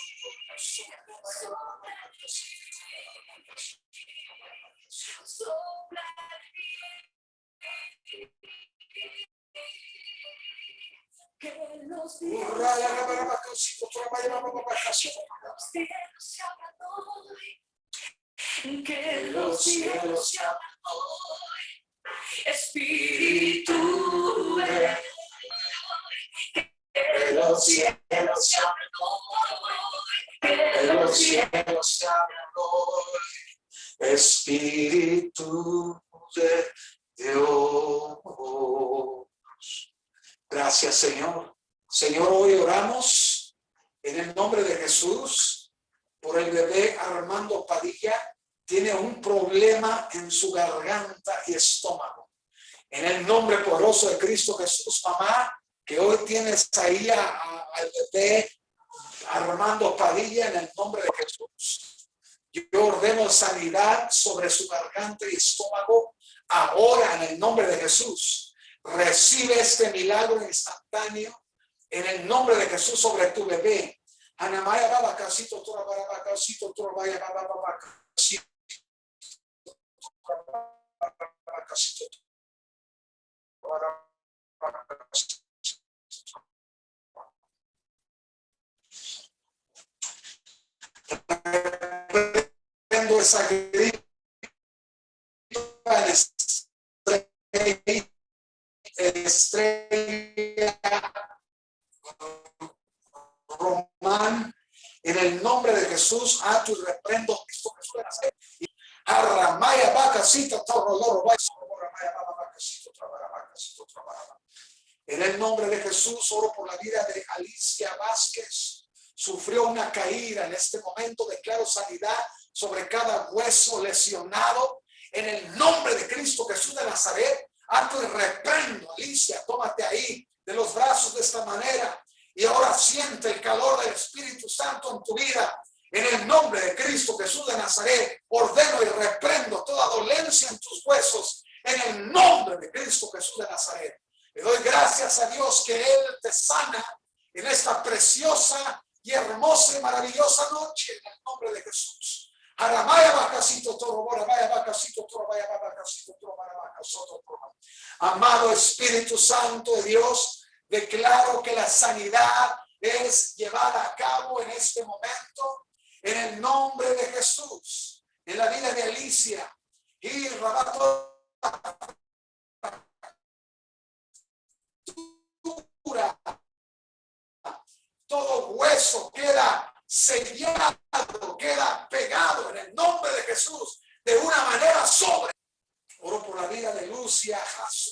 Que los cielos se abran hoy. Que los cielos se abran hoy. Espíritu de Dios. Que los cielos se abran hoy. Que los cielos se abran hoy. Espíritu de Dios. Gracias, Señor. Señor, hoy oramos en el nombre de Jesús por el bebé Armando Padilla. Tiene un problema en su garganta y estómago. En el nombre poderoso de Cristo Jesús, mamá, que hoy tienes ahí al bebé Armando Padilla, en el nombre de Jesús. Yo ordeno sanidad sobre su garganta y estómago ahora en el nombre de Jesús. Recibe este milagro instantáneo en el nombre de Jesús sobre tu bebé. Anamaya baba casito tora baba casito tora baba baba casito esa gripa, estrella Román, en el nombre de Jesús, ato y reprendo Cristo Jesús de Nazaret. Arramaya vacasita, torrodoro, en el nombre de Jesús, oro por la vida de Alicia Vázquez. Sufrió una caída en este momento. Declaro sanidad sobre cada hueso lesionado. En el nombre de Cristo Jesús de Nazaret, ato y reprendo. Alicia, tómate ahí de los brazos de esta manera. Y ahora siente el calor del Espíritu Santo en tu vida. En el nombre de Cristo Jesús de Nazaret, ordeno y reprendo toda dolencia en tus huesos. En el nombre de Cristo Jesús de Nazaret. Le doy gracias a Dios que Él te sana en esta preciosa y hermosa y maravillosa noche. En el nombre de Jesús. Aramaya bacasito toro, borabaya bacasito toro, vaya bacasito toro, bacasito toro. Amado Espíritu Santo de Dios, declaro que la sanidad es llevada a cabo en este momento, en el nombre de Jesús, en la vida de Alicia y Rabato. Todo hueso queda sellado, queda pegado en el nombre de Jesús de una manera sobre. Oro por la vida de Lucia Jasso.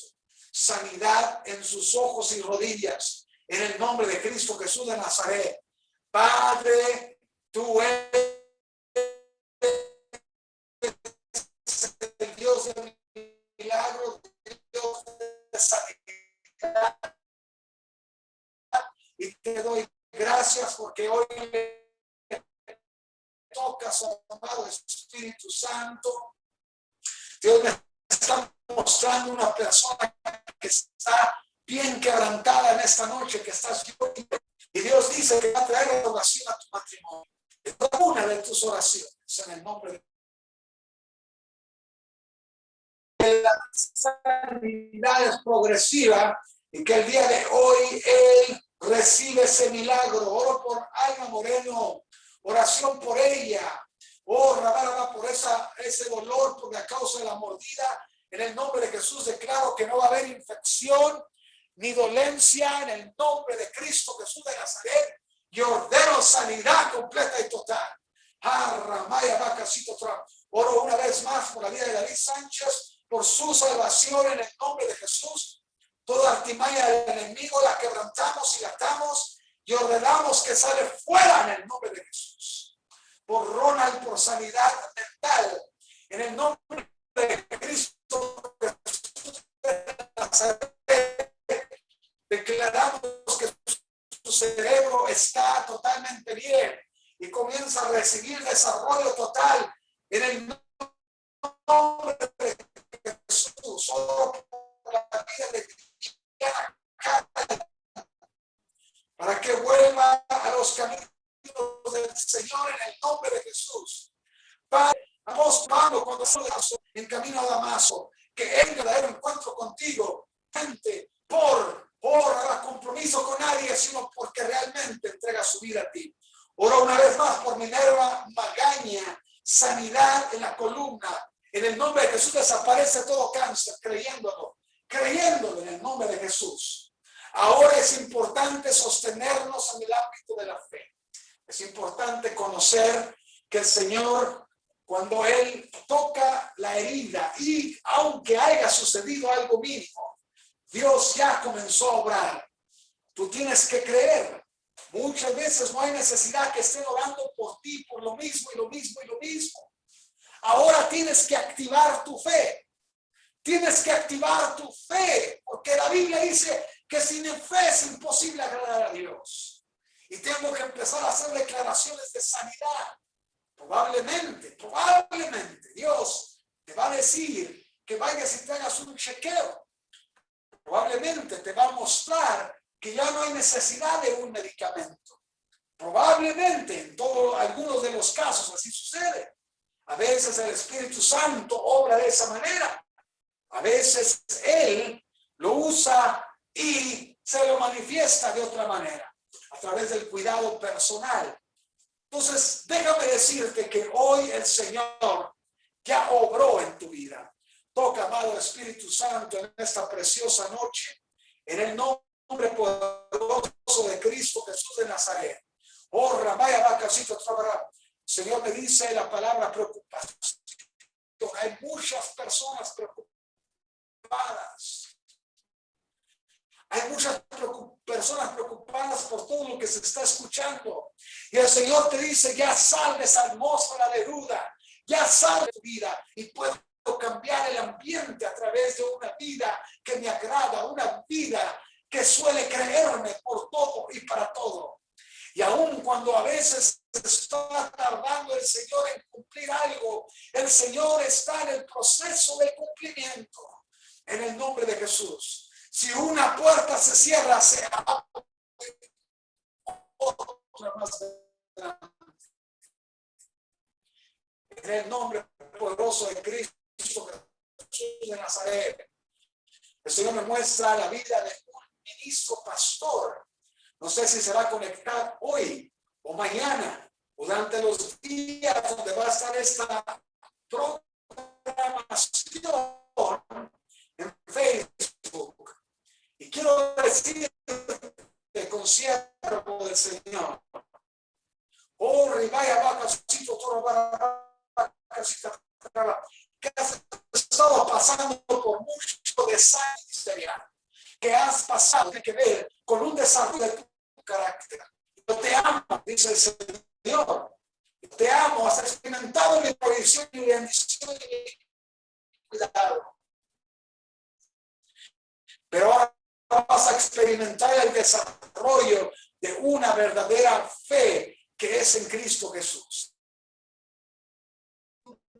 Sanidad en sus ojos y rodillas, en el nombre de Cristo Jesús de Nazaret. Padre, tú eres el Dios de milagros, Dios de sanidad, y te doy gracias porque hoy le tocas, amado Espíritu Santo. Dios me está mostrando una persona que está bien quebrantada en esta noche, que estás llorando, y Dios dice que va a traer restauración a tu matrimonio. Es una de tus oraciones en el nombre de la sanidad es progresiva y que el día de hoy Él recibe ese milagro. Oro por Alma Moreno, oración por ella. Oh, Rabara, por ese dolor, por la causa de la mordida. En el nombre de Jesús declaro que no va a haber infección ni dolencia en el nombre de Cristo Jesús de Nazaret. Y ordeno sanidad completa y total. Oro una vez más por la vida de David Sánchez, por su salvación en el nombre de Jesús. Toda artimaña del enemigo la quebrantamos y la atamos y ordenamos que sale fuera en el nombre de Jesús. Por Ronald, por sanidad mental, en el nombre de Cristo Jesús de Nazaret, declaramos que su cerebro está totalmente bien y comienza a recibir desarrollo total en el nombre de Jesús. Solo por la vida de Cristiana, para que vuelva a los caminos del Señor en el nombre de Jesús. Padre, vamos cuando estamos en camino a Damasco, que Él va a dar un encuentro contigo, gente, por compromiso con nadie, sino porque realmente entrega su vida a ti. Oro una vez más por Minerva Magaña, sanidad en la columna. En el nombre de Jesús desaparece todo cáncer, creyéndolo en el nombre de Jesús. Ahora es importante sostenernos en el ámbito de la fe. Es importante conocer que el Señor, cuando Él toca la herida, y aunque haya sucedido algo mínimo, Dios ya comenzó a obrar. Tú tienes que creer. Muchas veces no hay necesidad que estén orando por ti, por lo mismo y lo mismo y lo mismo. Ahora tienes que activar tu fe. Tienes que activar tu fe, porque la Biblia dice que sin fe es imposible agradar a Dios. Y tengo que empezar a hacer declaraciones de sanidad. Probablemente Dios te va a decir que vayas y te hagas un chequeo. Probablemente te va a mostrar que ya no hay necesidad de un medicamento. Probablemente en algunos de los casos así sucede. A veces el Espíritu Santo obra de esa manera. A veces Él lo usa y se lo manifiesta de otra manera, a través del cuidado personal. Entonces, déjame decirte que hoy el Señor amado Espíritu Santo, en esta preciosa noche, en el nombre poderoso de Cristo Jesús de Nazaret. Oh, Ramaya Bacasito Trabará. Señor, me dice la palabra preocupación. Hay muchas personas preocupadas. Hay muchas personas preocupadas por todo lo que se está escuchando. Y el Señor te dice, ya sal de esa atmósfera de duda. Ya sal de tu vida y puedo cambiar el ambiente a través de una vida que me agrada, una vida que suele creerme por todo y para todo. Y aun cuando a veces está tardando el Señor en cumplir algo, el Señor está en el proceso de cumplimiento. En el nombre de Jesús. Si una puerta se cierra, se abre otra más grande. En el nombre poderoso de Cristo Jesús de Nazaret. El Señor me muestra la vida de un ministro pastor. No sé si se va a conectar hoy o mañana o durante los días donde va a estar esta programación en Facebook. Y quiero decir el concierto del Señor. Oh, ribaya vacasito, toro vacasita, que has estado pasando por mucho desastre ministerial, que has pasado, tiene que ver con un desarrollo de tu carácter. Yo te amo, dice el Señor. Yo te amo, has experimentado mi provisión y bendición y mi cuidado. Pero ahora vas a experimentar el desarrollo de una verdadera fe que es en Cristo Jesús.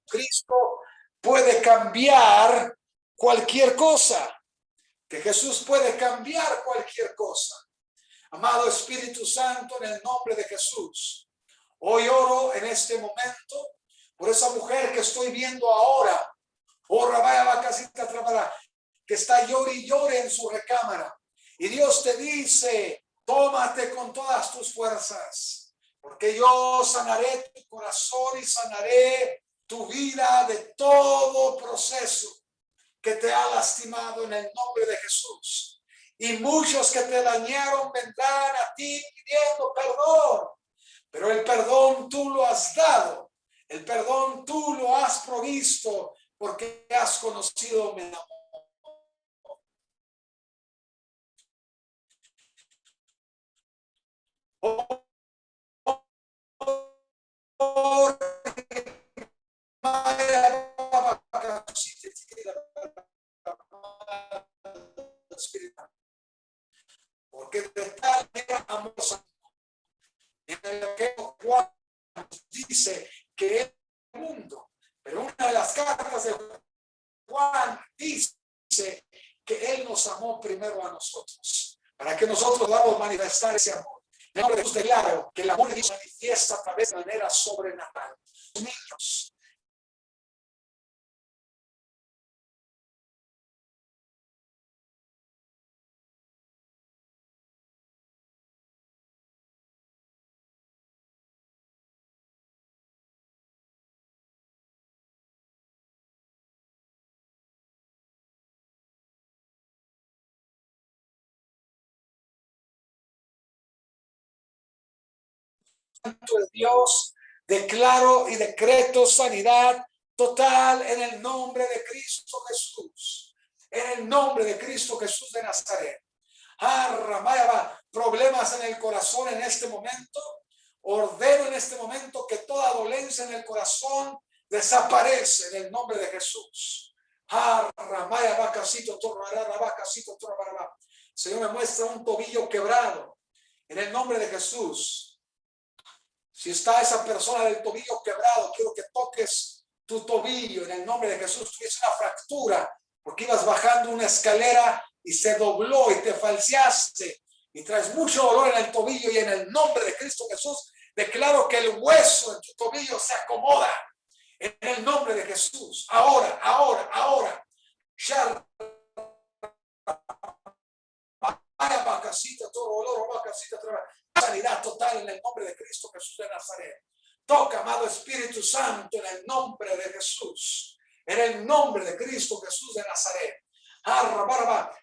Cristo puede cambiar cualquier cosa. Que Jesús puede cambiar cualquier cosa. Amado Espíritu Santo, en el nombre de Jesús, hoy oro en este momento por esa mujer que estoy viendo ahora, oh Rabaya Bacasita Trabará, que está llore y llore en su recámara. Y Dios te dice, tómate con todas tus fuerzas, porque yo sanaré tu corazón y sanaré tu vida de todo proceso que te ha lastimado en el nombre de Jesús. Y muchos que te dañaron vendrán a ti pidiendo perdón. Pero el perdón tú lo has dado. El perdón tú lo has provisto porque has conocido mi amor. Porque de tal manera amó en el que Juan dice que es el mundo, pero una de las cartas de Juan dice que él nos amó primero a nosotros, para que nosotros podamos manifestar ese amor. En el nombre de Jesús declaro que el amor de Dios se manifiesta a través de manera sobrenatural. Niños, de Dios, declaro y decreto sanidad total en el nombre de Cristo Jesús. En el nombre de Cristo Jesús de Nazaret. Problemas en el corazón en este momento. Ordeno en este momento que toda dolencia en el corazón desaparece en el nombre de Jesús. Señor, me muestra un tobillo quebrado en el nombre de Jesús. Si está esa persona del tobillo quebrado, quiero que toques tu tobillo en el nombre de Jesús. Tuviste una fractura porque ibas bajando una escalera y se dobló y te falseaste y traes mucho dolor en el tobillo, y en el nombre de Cristo Jesús declaro que el hueso en tu tobillo se acomoda en el nombre de Jesús. Ahora. Sanidad total en el nombre de Cristo Jesús de Nazaret. Toca, amado Espíritu Santo, en el nombre de Jesús. en el nombre de Cristo Jesús de Nazaret.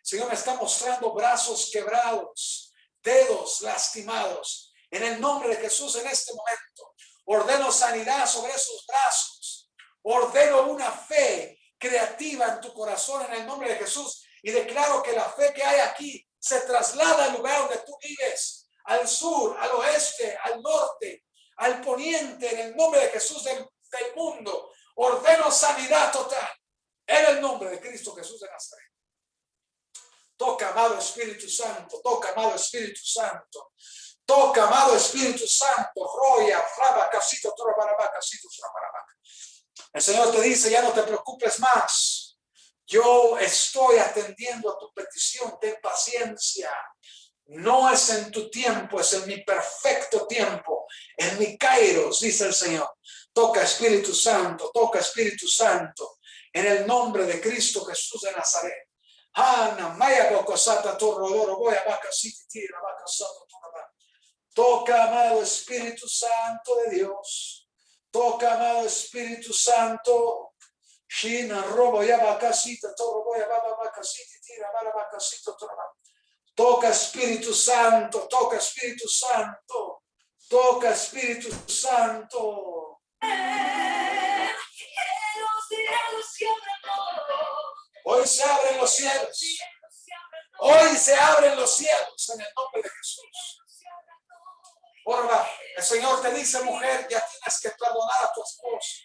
Señor, me está mostrando brazos quebrados, dedos lastimados. En el nombre de Jesús, en este momento, ordeno sanidad sobre esos brazos. Ordeno una fe creativa en tu corazón en el nombre de Jesús. Y declaro que la fe que hay aquí se traslada al lugar donde tú vives, al sur, al oeste, al norte, al poniente, en el nombre de Jesús del mundo. Ordeno sanidad total en el nombre de Cristo Jesús de Nazaret. Toca, amado Espíritu Santo, toca, amado Espíritu Santo, toca, amado Espíritu Santo. Roya, raba, casito, torbaraba, casito, torbaraba. El Señor te dice, ya no te preocupes más. Yo estoy atendiendo a tu petición, ten paciencia. No es en tu tiempo, es en mi perfecto tiempo, en mi kairos, dice el Señor. Toca, Espíritu Santo, toca, Espíritu Santo, en el nombre de Cristo Jesús de Nazaret. Toca, amado Espíritu Santo de Dios. Toca, amado Espíritu Santo. Toca, Espíritu Santo, toca, Espíritu Santo, toca, Espíritu Santo. Hoy se abren los cielos. Hoy se abren los cielos en el nombre de Jesús. Ahora, el Señor te dice, mujer, ya tienes que perdonar a tu esposo.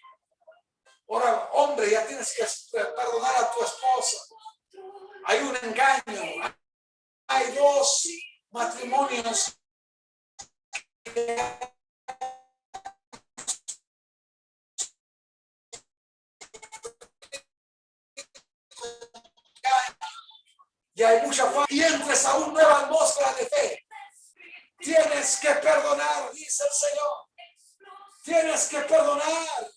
Ahora, hombre, ya tienes que perdonar a tu esposa. Hay un engaño. Hay dos matrimonios y hay mucha fe y entres a una nueva atmósfera de fe. Tienes que perdonar, dice el Señor. Tienes que perdonar.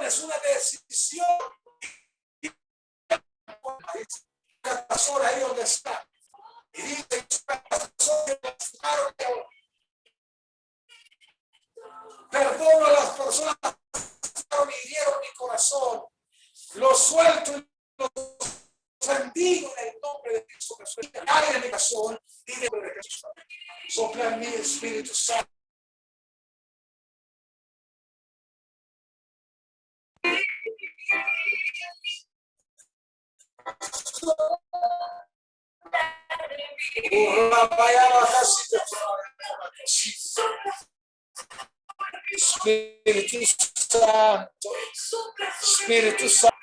Es una decisión. Ahí donde está. Y dice perdono a las personas que hirieron mi corazón. Los suelto y los bendigo en el nombre de Cristo Jesús. Hay en mi corazón y en el nombre de Jesús. Sopla en mí, Espíritu Santo. Espíritu Santo, Espíritu Santo.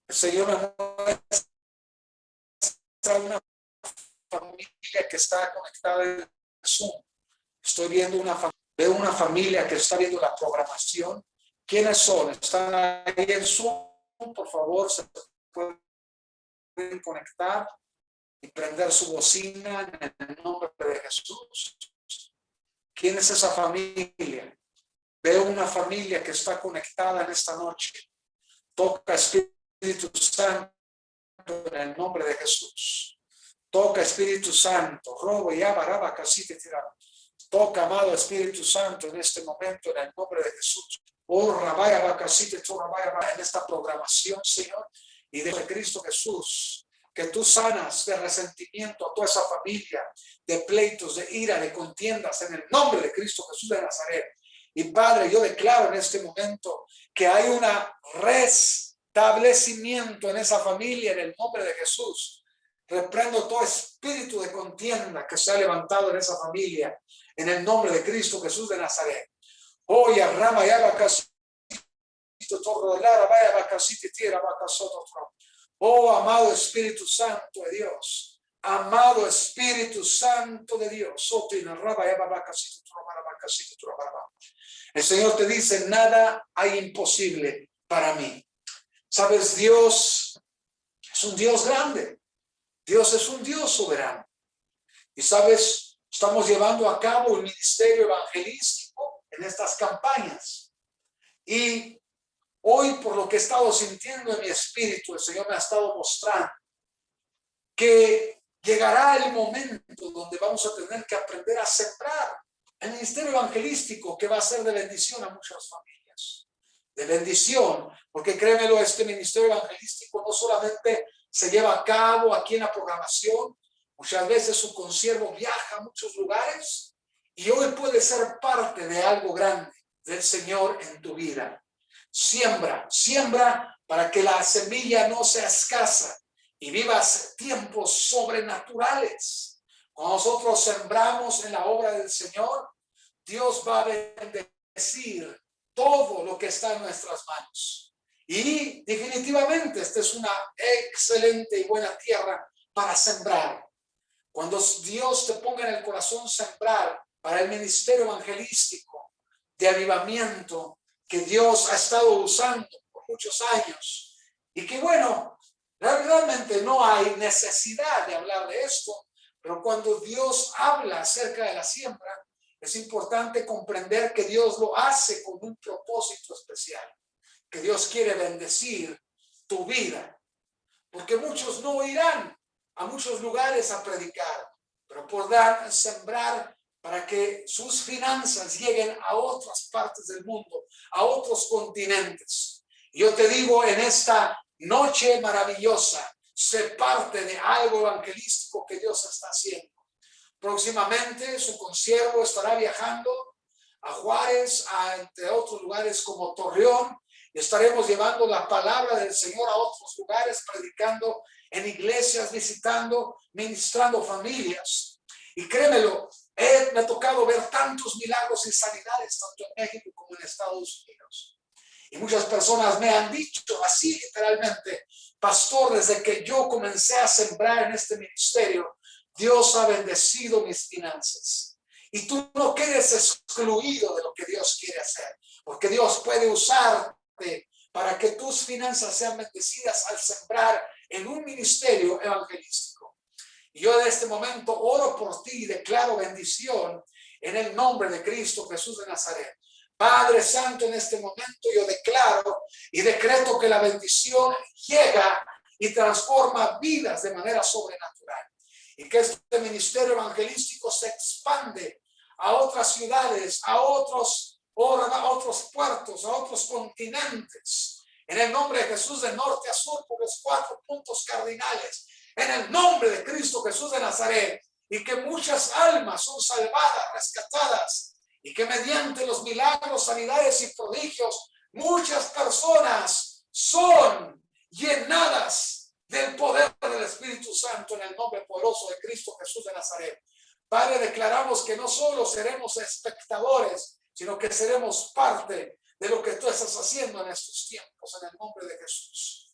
El Señor me muestra una familia que está conectada en Zoom. Estoy viendo veo una familia que está viendo la programación. ¿Quiénes son? ¿Están ahí en Zoom? Por favor, se pueden conectar y prender su bocina en el nombre de Jesús. ¿Quién es esa familia? Veo una familia que está conectada en esta noche. Toca, Espíritu Santo, en el nombre de Jesús. Toca, Espíritu Santo. Robo y abaraba casi te tiraba. Toca, amado Espíritu Santo, en este momento, en el nombre de Jesús. Oh, rabaya bacasite, tu rabaya en esta programación, Señor, y de Cristo Jesús, que tú sanas de resentimiento a toda esa familia, de pleitos, de ira, de contiendas, en el nombre de Cristo Jesús de Nazaret. Y Padre, yo declaro en este momento que hay un restablecimiento en esa familia, en el nombre de Jesús. Reprendo todo espíritu de contienda que se ha levantado en esa familia, en el nombre de Cristo Jesús de Nazaret. Oh, y rama y abacasito, oh, amado Espíritu Santo de Dios, amado Espíritu Santo de Dios, el Señor te dice, nada hay imposible para mí. Sabes, Dios es un Dios grande. Dios es un Dios soberano. Y sabes, estamos llevando a cabo un ministerio evangelístico en estas campañas. Y hoy, por lo que he estado sintiendo en mi espíritu, el Señor me ha estado mostrando que llegará el momento donde vamos a tener que aprender a sembrar el ministerio evangelístico, que va a ser de bendición a muchas familias. De bendición, porque créemelo, este ministerio evangelístico no solamente se lleva a cabo aquí en la programación, muchas veces su consiervo viaja a muchos lugares y hoy puede ser parte de algo grande del Señor en tu vida. Siembra para que la semilla no sea escasa y vivas tiempos sobrenaturales. Cuando nosotros sembramos en la obra del Señor, Dios va a bendecir todo lo que está en nuestras manos. Y definitivamente esta es una excelente y buena tierra para sembrar. Cuando Dios te ponga en el corazón sembrar para el ministerio evangelístico de avivamiento que Dios ha estado usando por muchos años, y que bueno, realmente no hay necesidad de hablar de esto, pero cuando Dios habla acerca de la siembra, es importante comprender que Dios lo hace con un propósito especial, que Dios quiere bendecir tu vida, porque muchos no irán a muchos lugares a predicar, pero podrán sembrar para que sus finanzas lleguen a otras partes del mundo, a otros continentes. Y yo te digo, en esta noche maravillosa, sé parte de algo evangelístico que Dios está haciendo. Próximamente su consiervo estará viajando a Juárez, entre otros lugares como Torreón, y estaremos llevando la palabra del Señor a otros lugares, predicando en iglesias, visitando, ministrando familias. Y créemelo, me ha tocado ver tantos milagros y sanidades, tanto en México como en Estados Unidos. Y muchas personas me han dicho así literalmente: pastor, desde que yo comencé a sembrar en este ministerio, Dios ha bendecido mis finanzas. Y tú no quedes excluido de lo que Dios quiere hacer, porque Dios puede usarte para que tus finanzas sean bendecidas al sembrar en un ministerio evangelístico. Y yo en este momento oro por ti y declaro bendición en el nombre de Cristo Jesús de Nazaret. Padre Santo, en este momento yo declaro y decreto que la bendición llega y transforma vidas de manera sobrenatural. Y que este ministerio evangelístico se expande a otras ciudades, a otros puertos, a otros continentes. En el nombre de Jesús, de norte a sur, por los 4 puntos cardinales. En el nombre de Cristo Jesús de Nazaret. Y que muchas almas son salvadas, rescatadas. Y que mediante los milagros, sanidades y prodigios, muchas personas son llenadas del poder del Espíritu Santo en el nombre poderoso de Cristo Jesús de Nazaret. Padre, declaramos que no solo seremos espectadores, sino que seremos parte de lo que tú estás haciendo en estos tiempos, en el nombre de Jesús.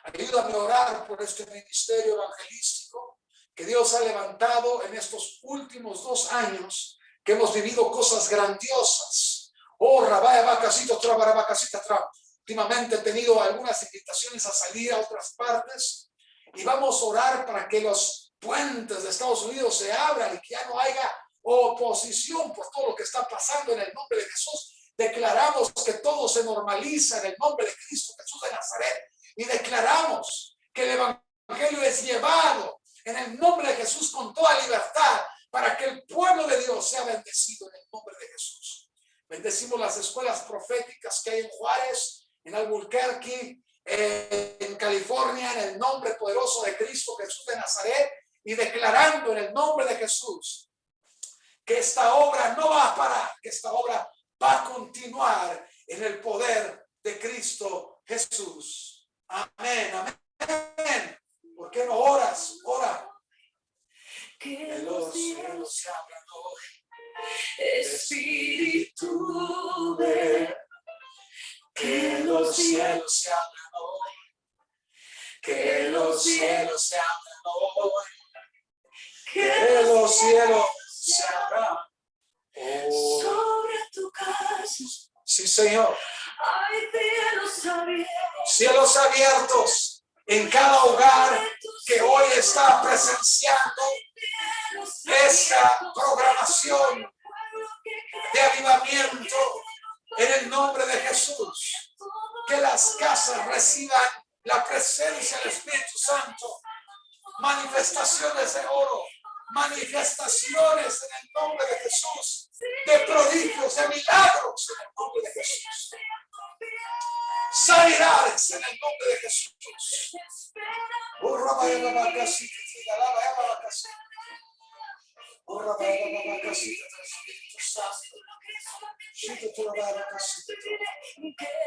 Ayúdame a orar por este ministerio evangelístico que Dios ha levantado en estos últimos 2 años, que hemos vivido cosas grandiosas. Oh, Rabaya Bacasito, Trabarabacasita, Tra. Últimamente he tenido algunas invitaciones a salir a otras partes y vamos a orar para que los puentes de Estados Unidos se abran y que ya no haya oposición por todo lo que está pasando en el nombre de Jesús. Declaramos que todo se normaliza en el nombre de Cristo Jesús de Nazaret y declaramos que el evangelio es llevado en el nombre de Jesús con toda libertad para que el pueblo de Dios sea bendecido en el nombre de Jesús. Bendecimos las escuelas proféticas que hay en Juárez, en Albuquerque, en California, en el nombre poderoso de Cristo Jesús de Nazaret, y declarando en el nombre de Jesús que esta obra no va a parar, que esta obra va a continuar en el poder de Cristo Jesús. Amén, amén. ¿Por qué no oras? Ora. Que los cielos se abran hoy, Espíritu de Que los cielos se abran hoy. Que los cielos se abran hoy. Que los cielos se abran hoy. sobre tu casa Sí, Señor. hay cielos abiertos. Cielos abiertos en cada hogar que hoy está presenciando esta programación de avivamiento en el nombre de Jesús. Que las casas reciban la presencia del Espíritu Santo. Manifestaciones de oro, manifestaciones en el nombre de Jesús, de prodigios, de milagros en el nombre de Jesús. Sanidades en el nombre de Jesús.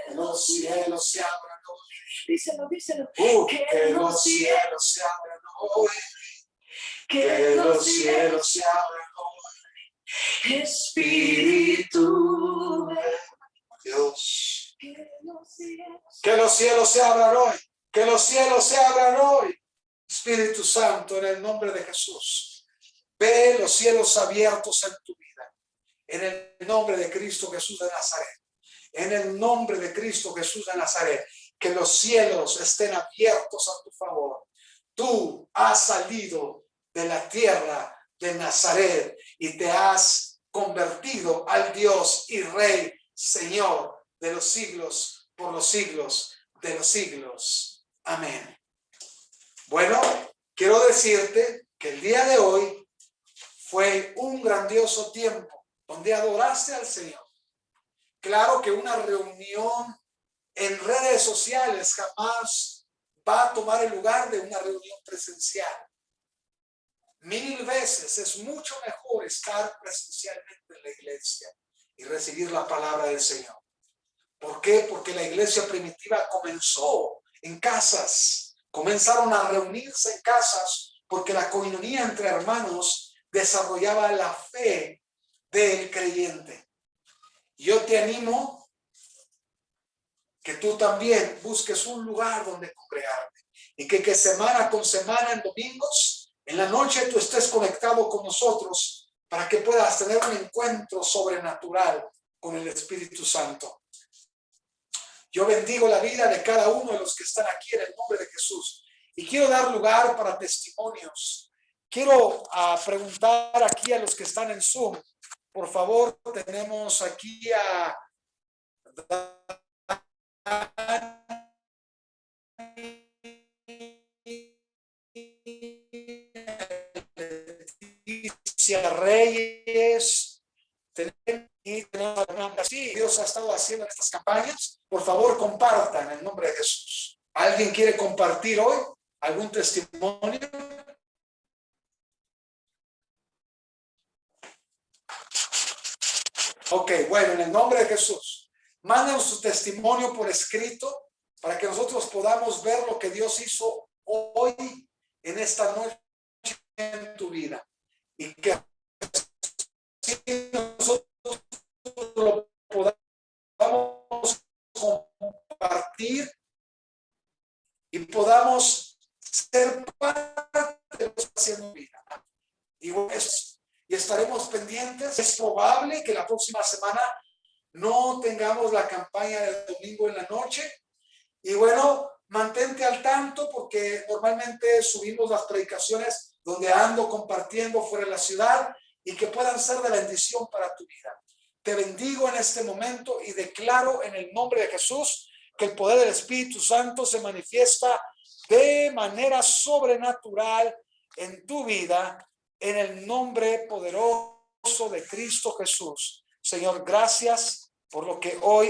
Los cielos se abran hoy. Díselo, díselo. Que los cielos se abran hoy. Que los cielos se abran hoy. Espíritu de Dios. que los cielos Que los cielos se abran hoy. Que los cielos se abran hoy. Espíritu Santo, en el nombre de Jesús. Ve los cielos abiertos en tu vida. En el nombre de Cristo Jesús de Nazaret. En el nombre de Cristo Jesús de Nazaret. Que los cielos estén abiertos a tu favor. Tú has salido de la tierra de Nazaret y te has convertido al Dios y Rey, Señor de los siglos, por los siglos de los siglos. Amén. Bueno, quiero decirte que el día de hoy fue un grandioso tiempo donde adoraste al Señor. Claro que una reunión en redes sociales jamás va a tomar el lugar de una reunión presencial. 1000 veces es mucho mejor estar presencialmente en la iglesia y recibir la palabra del Señor. ¿Por qué? Porque la iglesia primitiva comenzó en casas, comenzaron a reunirse en casas porque la coinonía entre hermanos desarrollaba la fe del creyente. Yo te animo que tú también busques un lugar donde congregarte y que semana con semana en domingos, en la noche tú estés conectado con nosotros para que puedas tener un encuentro sobrenatural con el Espíritu Santo. Yo bendigo la vida de cada uno de los que están aquí en el nombre de Jesús y quiero dar lugar para testimonios. Quiero preguntar aquí a los que están en Zoom, por favor, tenemos aquí a Leticia Reyes, y tenemos sí, Dios ha estado haciendo en estas campañas. Por favor, compartan en el nombre de Jesús. ¿Alguien quiere compartir hoy algún testimonio? Ok, bueno, en el nombre de Jesús, manden su testimonio por escrito para que nosotros podamos ver lo que Dios hizo hoy en esta noche en tu vida y que nosotros lo podamos compartir y podamos ser parte de lo que está haciendo vida. Y estaremos pendientes. Es probable que la próxima semana no tengamos la campaña del domingo en la noche. Y bueno, mantente al tanto porque normalmente subimos las predicaciones donde ando compartiendo fuera de la ciudad y que puedan ser de bendición para tu vida. Te bendigo en este momento y declaro en el nombre de Jesús que el poder del Espíritu Santo se manifiesta de manera sobrenatural en tu vida, en el nombre poderoso de Cristo Jesús. Señor, gracias por lo que hoy